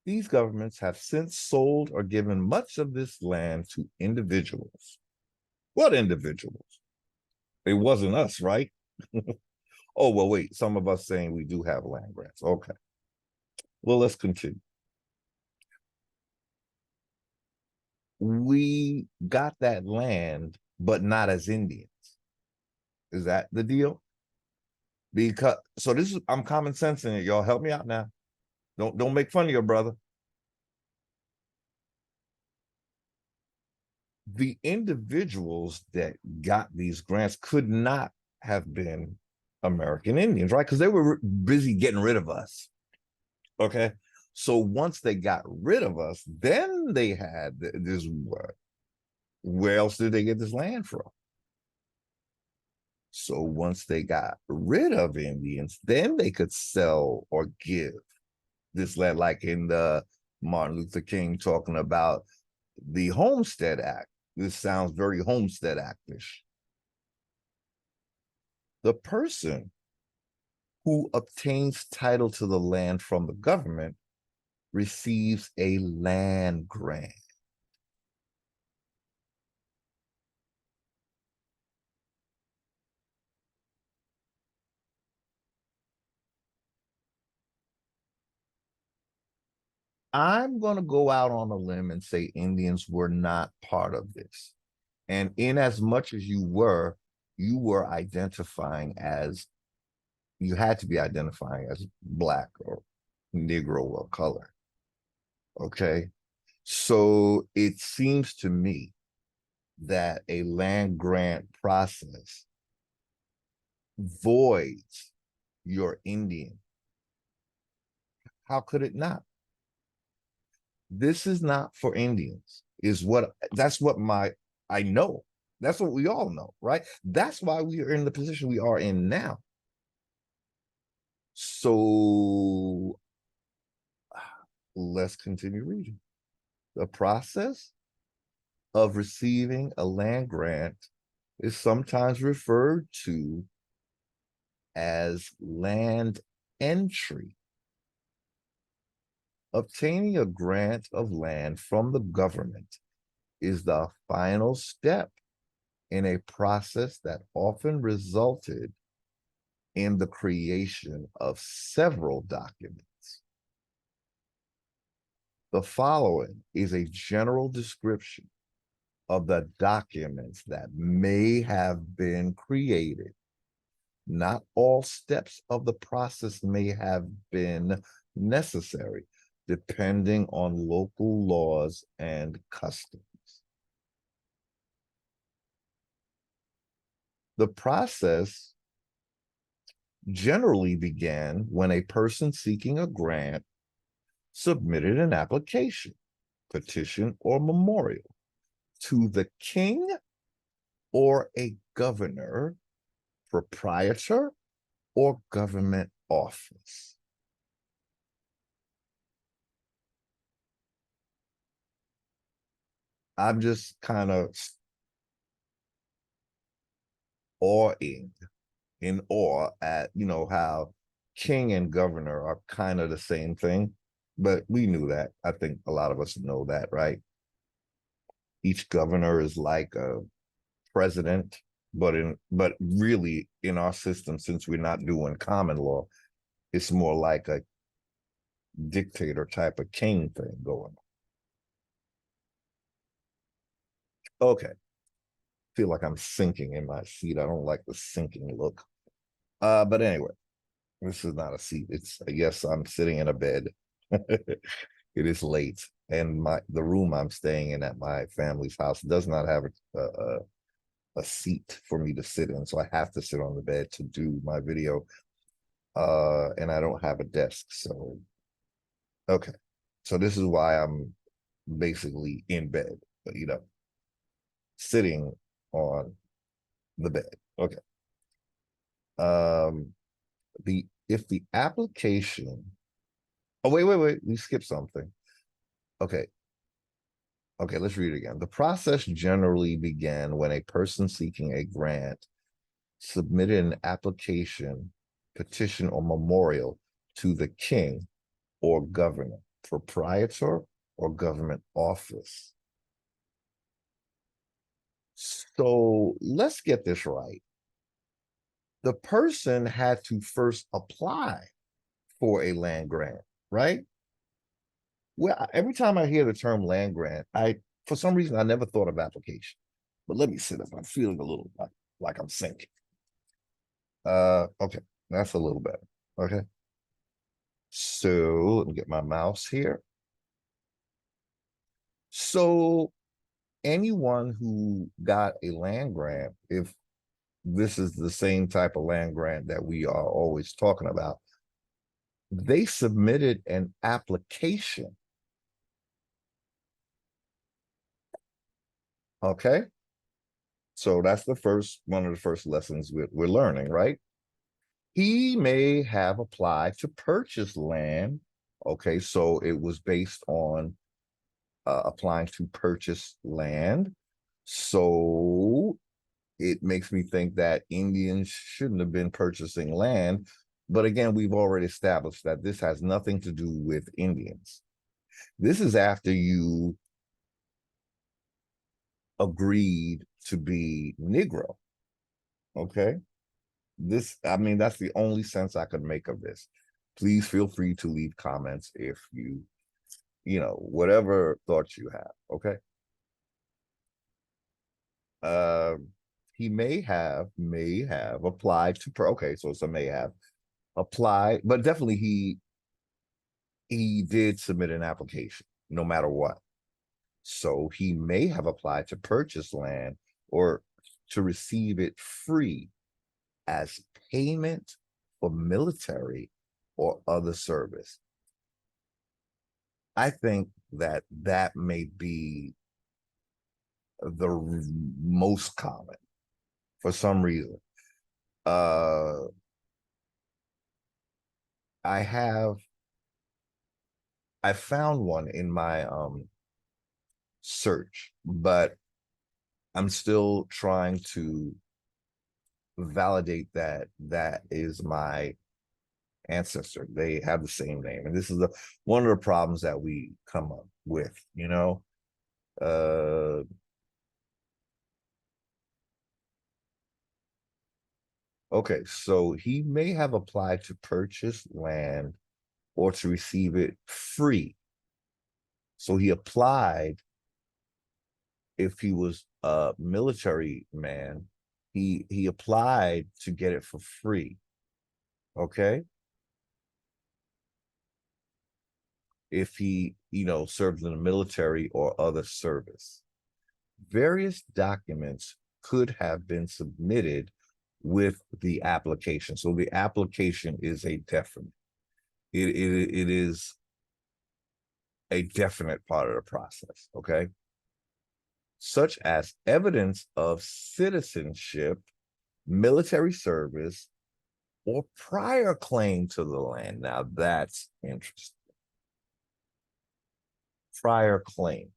These governments have since sold or given much of this land to individuals. What individuals? It wasn't us, right? Oh, well, wait, some of us saying we do have land grants. Okay. Well, let's continue. We got that land, but not as Indians. Is that the deal? Because so this is I'm common sensing it. Y'all help me out now. Don't make fun of your brother. The individuals that got these grants could not have been American Indians, right? Because they were busy getting rid of us. Okay. So once they got rid of us, then they had this. Where else did they get this land from? So once they got rid of Indians, then they could sell or give this land, like in the Martin Luther King talking about the Homestead Act. This sounds very Homestead Actish. The person who obtains title to the land from the government receives a land grant. I'm going to go out on a limb and say Indians were not part of this. And in as much as you were identifying as, you had to be identifying as Black or Negro or color. Okay. So it seems to me that a land grant process voids your Indian. How could it not? This is not for Indians, that's what I know. That's what we all know, right? That's why we are in the position we are in now. So let's continue reading. The process of receiving a land grant is sometimes referred to as land entry. Obtaining a grant of land from the government is the final step in a process that often resulted in the creation of several documents. The following is a general description of the documents that may have been created. Not all steps of the process may have been necessary, depending on local laws and customs. The process generally began when a person seeking a grant submitted an application, petition, or memorial to the king or a governor, proprietor, or government office. I'm just kind of awing, in awe at, how king and governor are kind of the same thing. But we knew that. I think a lot of us know that, right? Each governor is like a president, but really in our system, since we're not doing common law, it's more like a dictator type of king thing going on. Okay. Feel like I'm sinking in my seat. I don't like the sinking look. But anyway, this is not a seat. It's, yes, I'm sitting in a bed. It is late, and the room I'm staying in at my family's house does not have a seat for me to sit in, so I have to sit on the bed to do my video. And I don't have a desk, so okay. So this is why I'm basically in bed, but sitting on the bed. Okay. Um, if the application. Oh, wait. We skipped something. Okay. Okay, let's read it again. The process generally began when a person seeking a grant submitted an application, petition, or memorial to the king or governor, proprietor, or government office. So let's get this right. The person had to first apply for a land grant, right? Well, every time I hear the term land grant, for some reason I never thought of application. But let me sit up. I'm feeling a little like I'm sinking. Okay, that's a little better. Okay. So let me get my mouse here. So anyone who got a land grant, if this is the same type of land grant that we are always talking about, they submitted an application. Okay. So that's the first one of the first lessons we're learning, right? He may have applied to purchase land. Okay, so it was based on applying to purchase land. So it makes me think that Indians shouldn't have been purchasing land. But again, we've already established that this has nothing to do with Indians. This is after you agreed to be Negro. Okay. I mean, that's the only sense I could make of this. Please feel free to leave comments if whatever thoughts you have. Okay. Uh, he may have applied to, okay, so it's a may have applied, but definitely he did submit an application no matter what. So he may have applied to purchase land or to receive it free as payment for military or other service. I think that may be the most common for some reason. Uh, I found one in my search, but I'm still trying to validate that is my ancestor. They have the same name, and this is one of the problems that we come up with. Uh, okay, so he may have applied to purchase land or to receive it free. So he applied. If he was a military man, he applied to get it for free. Okay. If he, served in the military or other service. Various documents could have been submitted with the application. So the application is a definite. It is a definite part of the process. Okay. Such as evidence of citizenship, military service, or prior claim to the land. Now that's interesting. Prior claim.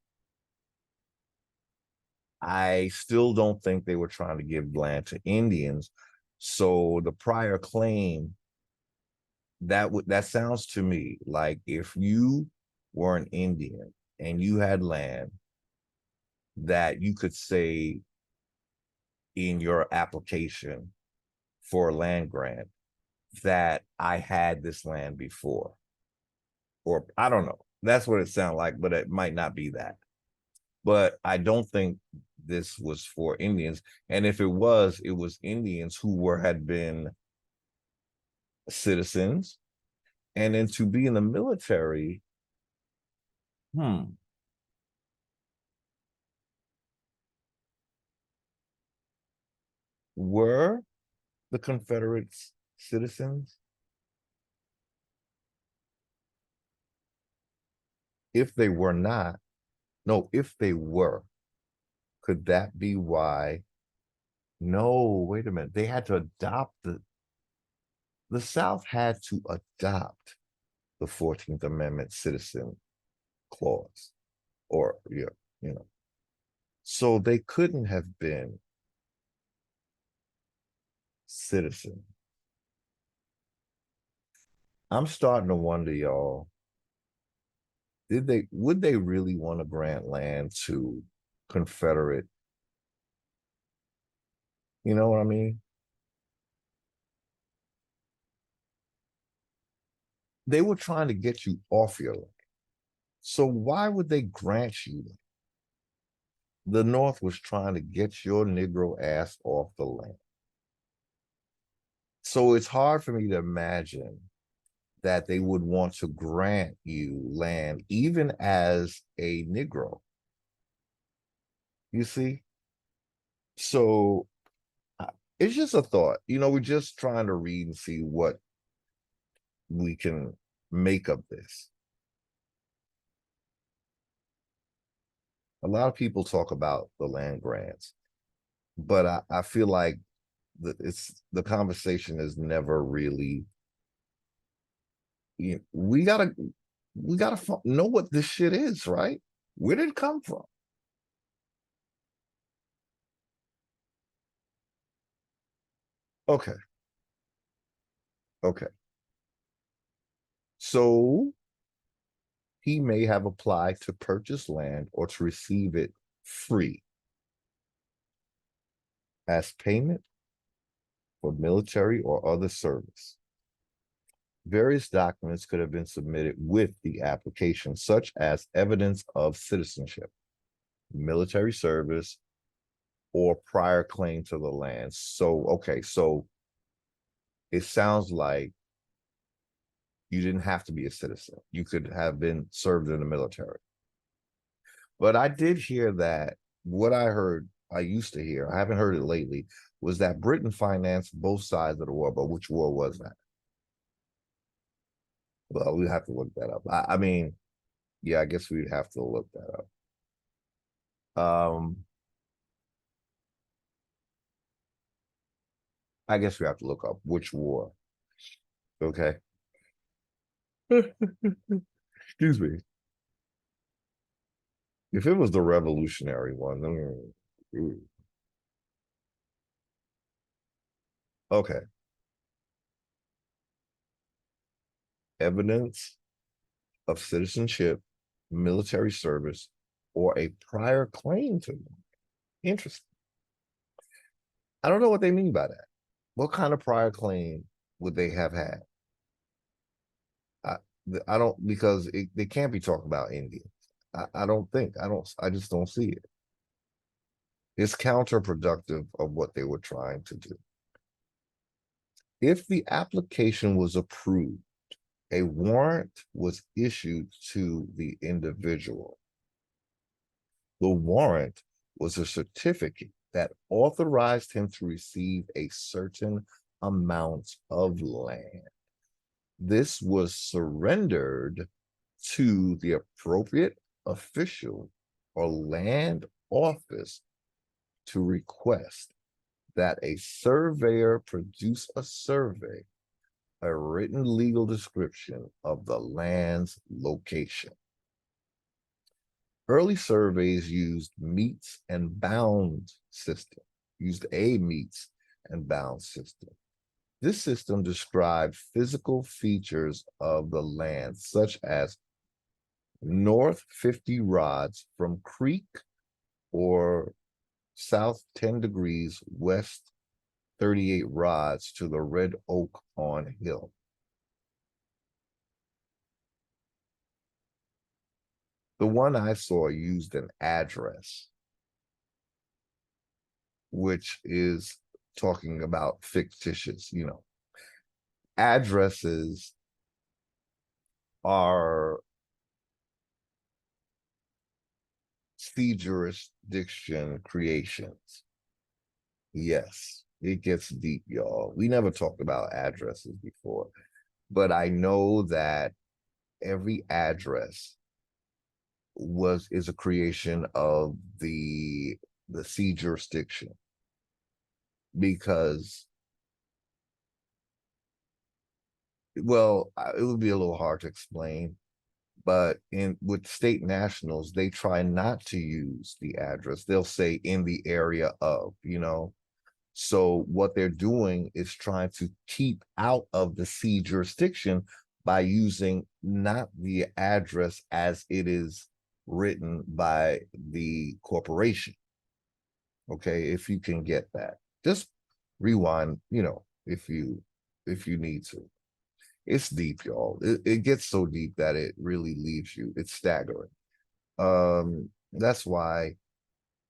I still don't think they were trying to give land to Indians. So the prior claim, that sounds to me like if you were an Indian and you had land that you could say in your application for a land grant that I had this land before. Or I don't know. That's what it sounded like, but it might not be that. But I don't think this was for Indians. And if it was Indians who had been citizens. And then to be in the military, were the Confederates citizens? If they were not, no, if they were, could that be why? No, wait a minute. They had to adopt the South had to adopt the 14th Amendment citizen clause, or so they couldn't have been citizens. I'm starting to wonder, y'all, would they really want to grant land to Confederate? You know what I mean? They were trying to get you off your land. So why would they grant you that? The North was trying to get your Negro ass off the land. So it's hard for me to imagine that they would want to grant you land, even as a Negro. You see? So it's just a thought. We're just trying to read and see what we can make of this. A lot of people talk about the land grants. but I feel like the conversation is never really, you know, we gotta know what this shit is, right? Where did it come from? Okay, okay. So he may have applied to purchase land or to receive it free as payment for military or other service. Various documents could have been submitted with the application, such as evidence of citizenship, military service, or prior claim to the land. So, okay, so it sounds like you didn't have to be a citizen. You could have been served in the military. But I did hear that what I heard, I used to hear, I haven't heard it lately, was that Britain financed both sides of the war. But which war was that? Well, we have to look that up. I mean, yeah, I guess we'd have to look that up. I guess we have to look up which war. Okay. Excuse me. If it was the revolutionary one, okay. Evidence of citizenship, military service, or a prior claim to them. Interesting. I don't know what they mean by that. What kind of prior claim would they have had? I, I don't, because they can't be talking about Indians. I don't think. I just don't see it. It's counterproductive of what they were trying to do. If the application was approved, a warrant was issued to the individual. The warrant was a certificate that authorized him to receive a certain amount of land. This was surrendered to the appropriate official or land office to request that a surveyor produce a survey, a written legal description of the land's location. Early surveys used meets and bounds system, used a meets and bounds system. This system described physical features of the land, such as north 50 rods from creek or south 10 degrees, west 38 rods to the red oak on hill. The one I saw used an address, which is talking about fictitious, addresses are sea jurisdiction creations. Yes, it gets deep, y'all. We never talked about addresses before, but I know that every address is a creation of the sea jurisdiction, because, well, it would be a little hard to explain, but in with state nationals, they try not to use the address. They'll say in the area of, So what they're doing is trying to keep out of the sea jurisdiction by using not the address as it is written by the corporation. Okay, if you can get that, just rewind, if you need to. It's deep, y'all. It gets so deep that it really leaves you. It's staggering. That's why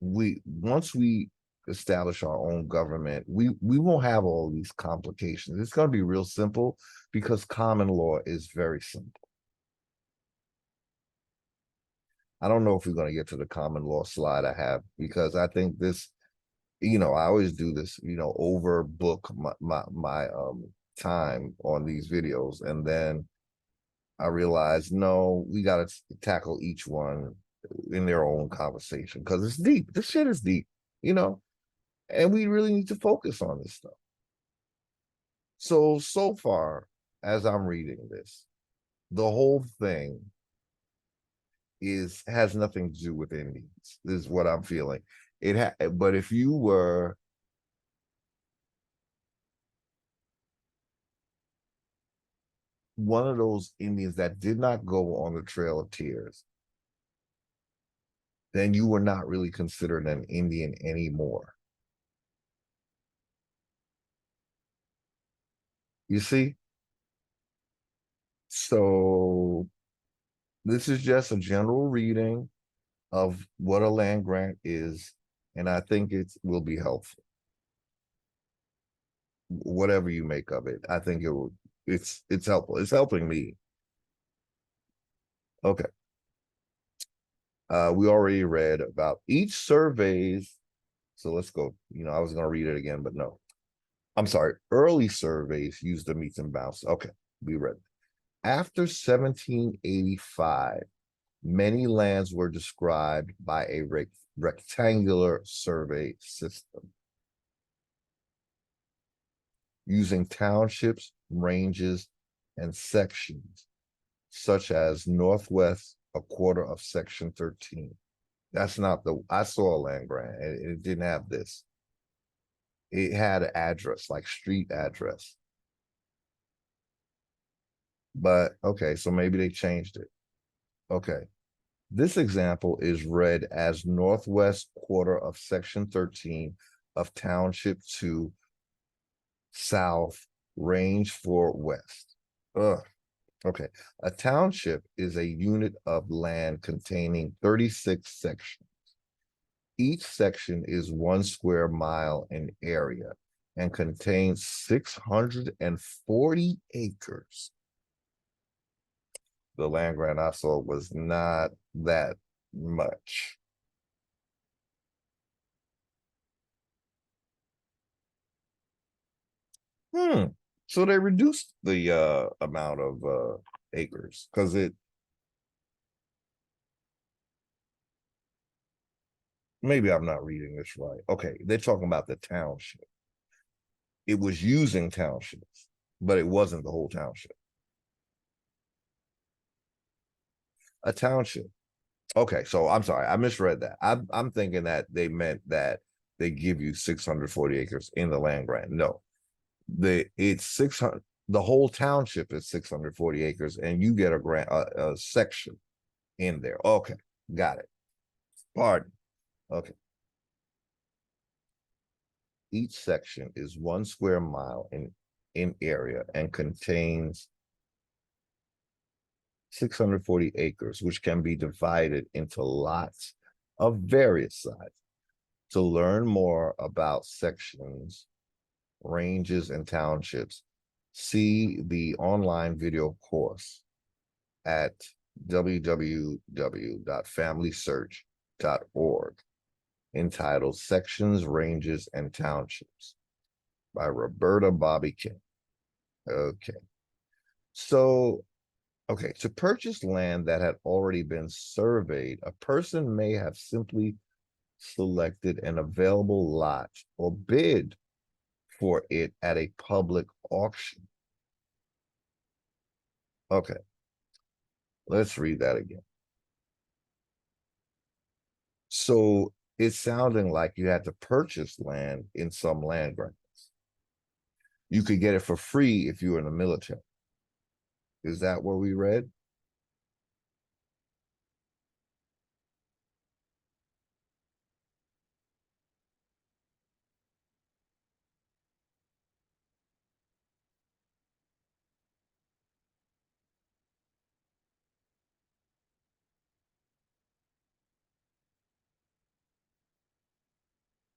once we establish our own government, we won't have all these complications. It's going to be real simple because common law is very simple. I don't know if we're going to get to the common law slide I have, because I think this, I always do this, overbook my time on these videos, and then I realized, no, we got to tackle each one in their own conversation because it's deep. This shit is deep, you know. And we really need to focus on this stuff. So far, as I'm reading this, the whole thing has nothing to do with Indians. This is what I'm feeling. But if you were one of those Indians that did not go on the Trail of Tears, then you were not really considered an Indian anymore. You see? So this is just a general reading of what a land grant is, and I think it will be helpful. Whatever you make of it, I think it's helpful. It's helping me. Okay. We already read about each surveys. So let's go. I was gonna read it again, but no. I'm sorry. Early surveys used the meets and bounds. Okay, we read it. After 1785, many lands were described by a rectangular survey system using townships, ranges, and sections, such as Northwest, a quarter of section 13. That's not I saw a land grant, and it didn't have this. It had an address, like street address. But okay, so maybe they changed it. Okay. This example is read as Northwest quarter of section 13 of Township 2, South, Range 4 West. Ugh. Okay. A township is a unit of land containing 36 sections. Each section is 1 square mile in area and contains 640 acres. The land grant I saw was not that much. So they reduced the amount of acres because maybe I'm not reading this right. Okay, they're talking about the township. It was using townships, but it wasn't the whole township. A township. Okay, so I'm sorry, I misread that. I'm thinking that they meant that they give you 640 acres in the land grant. No, it's 600. The whole township is 640 acres, and you get a section in there. Okay, got it. Pardon. Okay. Each section is 1 square mile in area and contains 640 acres, which can be divided into lots of various sizes. To learn more about sections, ranges, and townships, see the online video course at www.familysearch.org entitled Sections, Ranges, and Townships by Roberta Bobby King. Okay. So, okay, to purchase land that had already been surveyed, a person may have simply selected an available lot or bid for it at a public auction. Okay, let's read that again. So it's sounding like you had to purchase land in some land grants. You could get it for free if you were in the military. Is that what we read?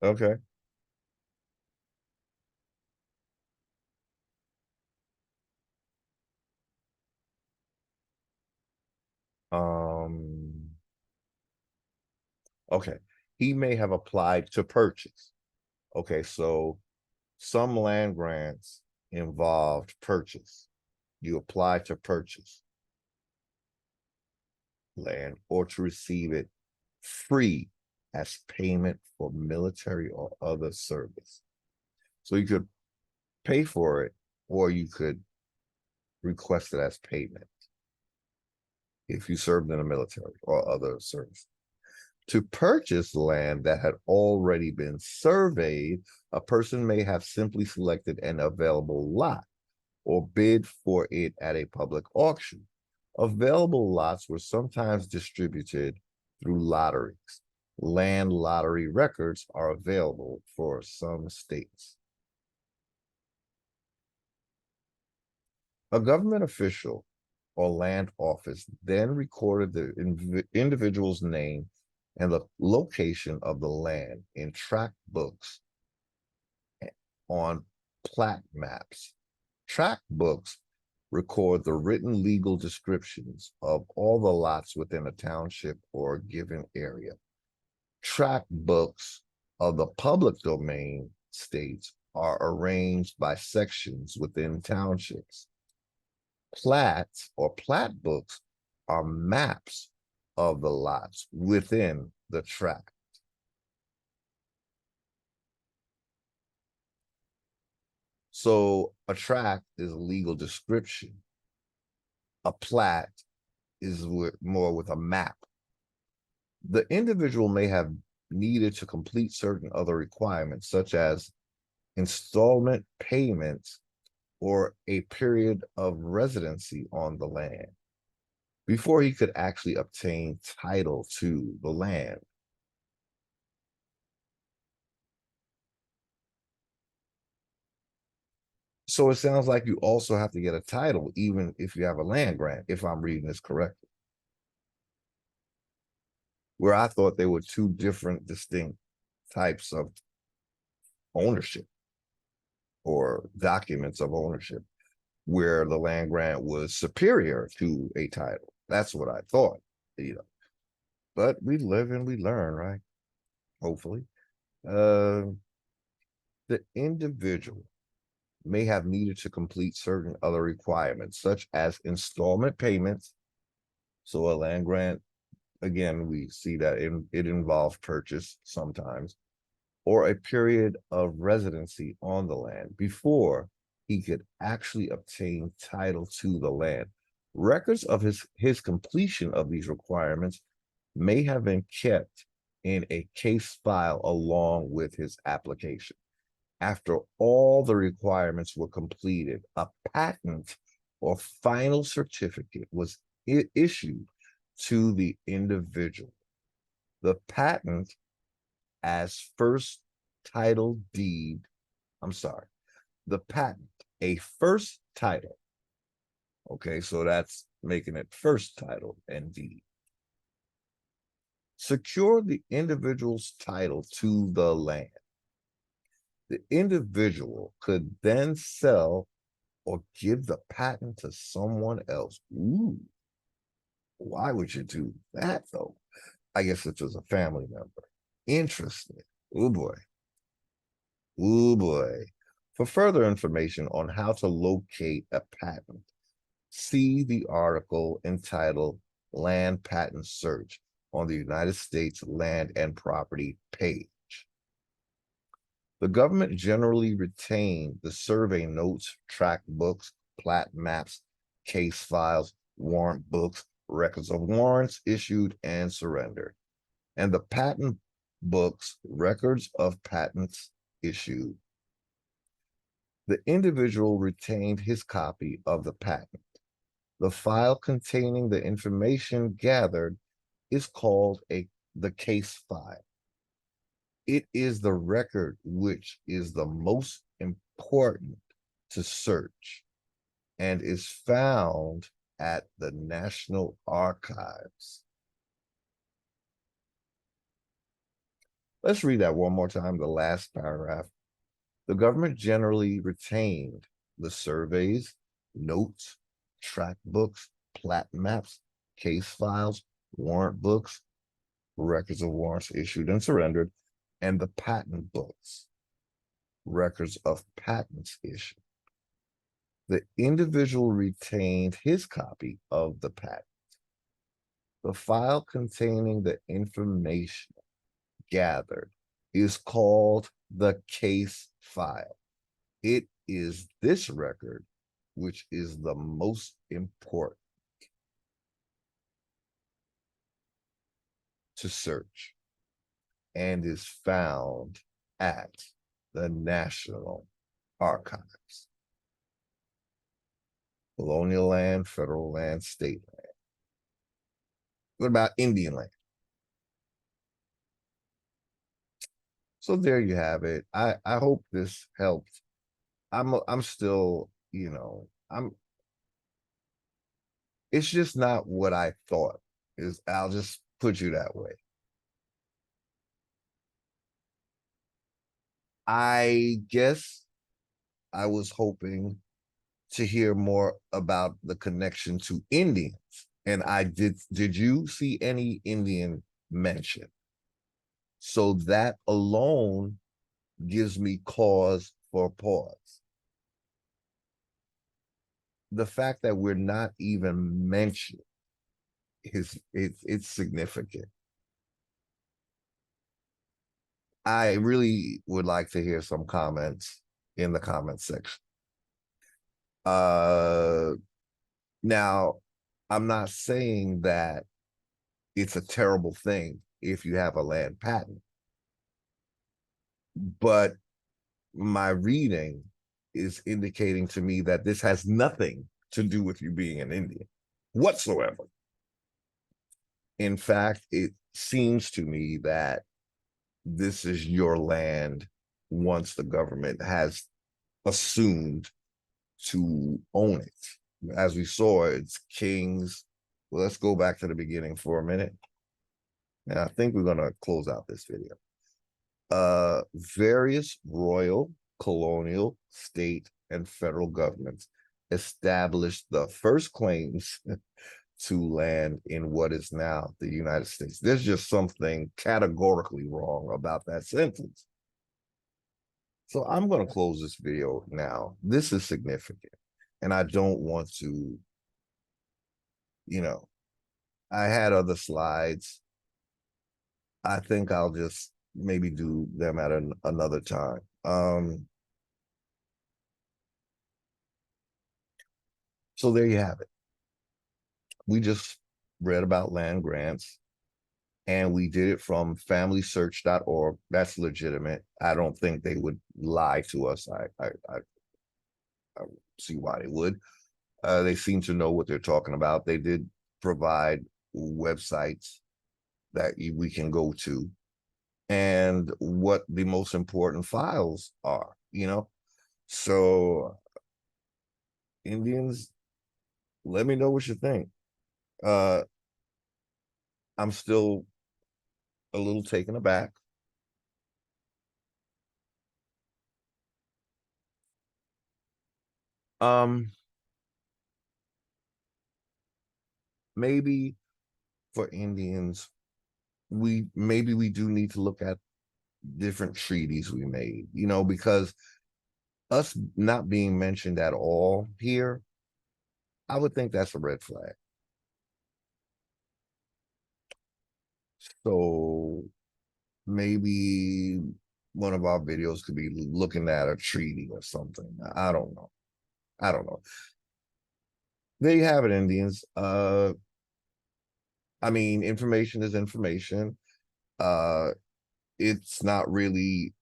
Okay. Um, okay. He may have applied to purchase. Okay, so some land grants involved purchase. You apply to purchase land or to receive it free as payment for military or other service. So you could pay for it, or you could request it as payment if you served in the military or other service. To purchase land that had already been surveyed, a person may have simply selected an available lot or bid for it at a public auction. Available lots were sometimes distributed through lotteries. Land lottery records are available for some states. A government official or land office then recorded the individual's name and the location of the land in tract books on plat maps. Tract books record the written legal descriptions of all the lots within a township or a given area. Tract books of the public domain states are arranged by sections within townships. Plats or plat books are maps of the lots within the tract. So a tract is a legal description. A plat is more with a map. The individual may have needed to complete certain other requirements, such as installment payments or a period of residency on the land before he could actually obtain title to the land. So it sounds like you also have to get a title, even if you have a land grant, if I'm reading this correctly. Where I thought they were two different, distinct types of ownership or documents of ownership, where the land grant was superior to a title. That's what I thought, you know. But we live and we learn, right? Hopefully. The individual may have needed to complete certain other requirements, such as installment payments. So a land grant, again, we see that it involves purchase sometimes, or a period of residency on the land before he could actually obtain title to the land. Records of his completion of these requirements may have been kept in a case file along with his application. After all the requirements were completed, a patent or final certificate was issued to the individual. The patent as first title deed, the patent, a first title. Okay, so that's making it first title and deed. Secure the individual's title to the land. The individual could then sell or give the patent to someone else. Ooh, why would you do that though? I guess it was a family member. Interesting. Oh boy. Oh boy. For further information on how to locate a patent, see the article entitled Land Patent Search on the United States Land and Property page. The government generally retained the survey notes, tract books, plat maps, case files, warrant books, records of warrants issued and surrendered, and the patent books, records of patents issued. The individual retained his copy of the patent. The file containing the information gathered is called the case file. It is the record which is the most important to search and is found at the National Archives. Let's read that one more time, the last paragraph. The government generally retained the surveys, notes, tract books, plat maps, case files, warrant books, records of warrants issued and surrendered, and the patent books, records of patents issued. The individual retained his copy of the patent. The file containing the information gathered is called the case file. It is this record which is the most important to search and is found at the National Archives. Colonial land, federal land, state land. What about Indian land? So there you have it. I hope this helped. I'm still, it's just not what I thought. Is I'll just put you that way. I guess I was hoping to hear more about the connection to Indians. And I did you see any Indian mention? So that alone gives me cause for pause. The fact that we're not even mentioned it's significant. I really would like to hear some comments in the comment section. Now, I'm not saying that it's a terrible thing if you have a land patent, but my reading is indicating to me that this has nothing to do with you being an Indian whatsoever. In fact, it seems to me that this is your land once the government has assumed to own it. As we saw, it's kings. Well, let's go back to the beginning for a minute. And I think we're going to close out this video. Various royal, colonial, state, and federal governments established the first claims to land in what is now the United States. There's just something categorically wrong about that sentence. So I'm going to close this video now. This is significant. And I don't want to, I had other slides. I think I'll just maybe do them at another time. So there you have it. We just read about land grants, and we did it from familysearch.org. That's legitimate. I don't think they would lie to us. I see why they would. They seem to know what they're talking about. They did provide websites that we can go to and what the most important files are, So Indians, let me know what you think. I'm still a little taken aback. Maybe for Indians, maybe we do need to look at different treaties we made, because us not being mentioned at all here, I would think that's a red flag. So maybe one of our videos could be looking at a treaty or something. I don't know. There you have it, Indians. I mean, information is information. It's not really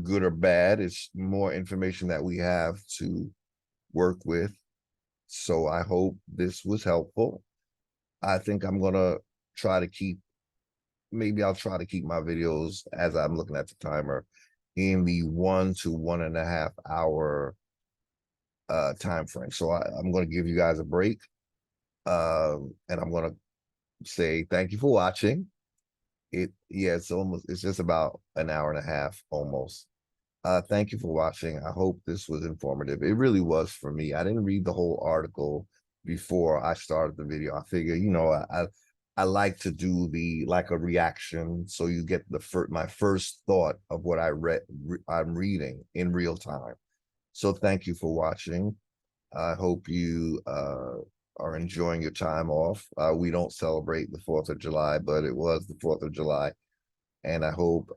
good or bad. It's more information that we have to work with. So I hope this was helpful. I think I'm gonna try to keep, maybe I'll try to keep my videos, as I'm looking at the timer, in the 1 to 1.5 hour time frame. So I'm going to give you guys a break, and I'm going to say thank you for watching. It's just about an hour and a half almost. Thank you for watching. I hope this was informative. It really was for me. I didn't read the whole article before I started the video. I figure, I like to do like a reaction, so you get my first thought of what I'm reading in real time. So thank you for watching. I hope you are enjoying your time off. We don't celebrate the 4th of July, but it was the 4th of July. And I hope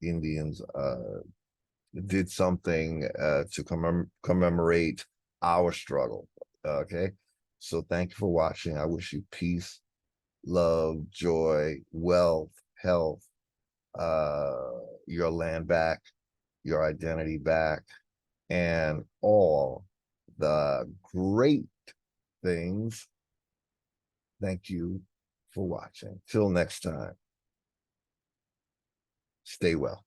Indians did something to commemorate our struggle. Okay. So thank you for watching. I wish you peace, love, joy, wealth, health, your land back, your identity back, and all the great things. Thank you for watching. Till next time, stay well.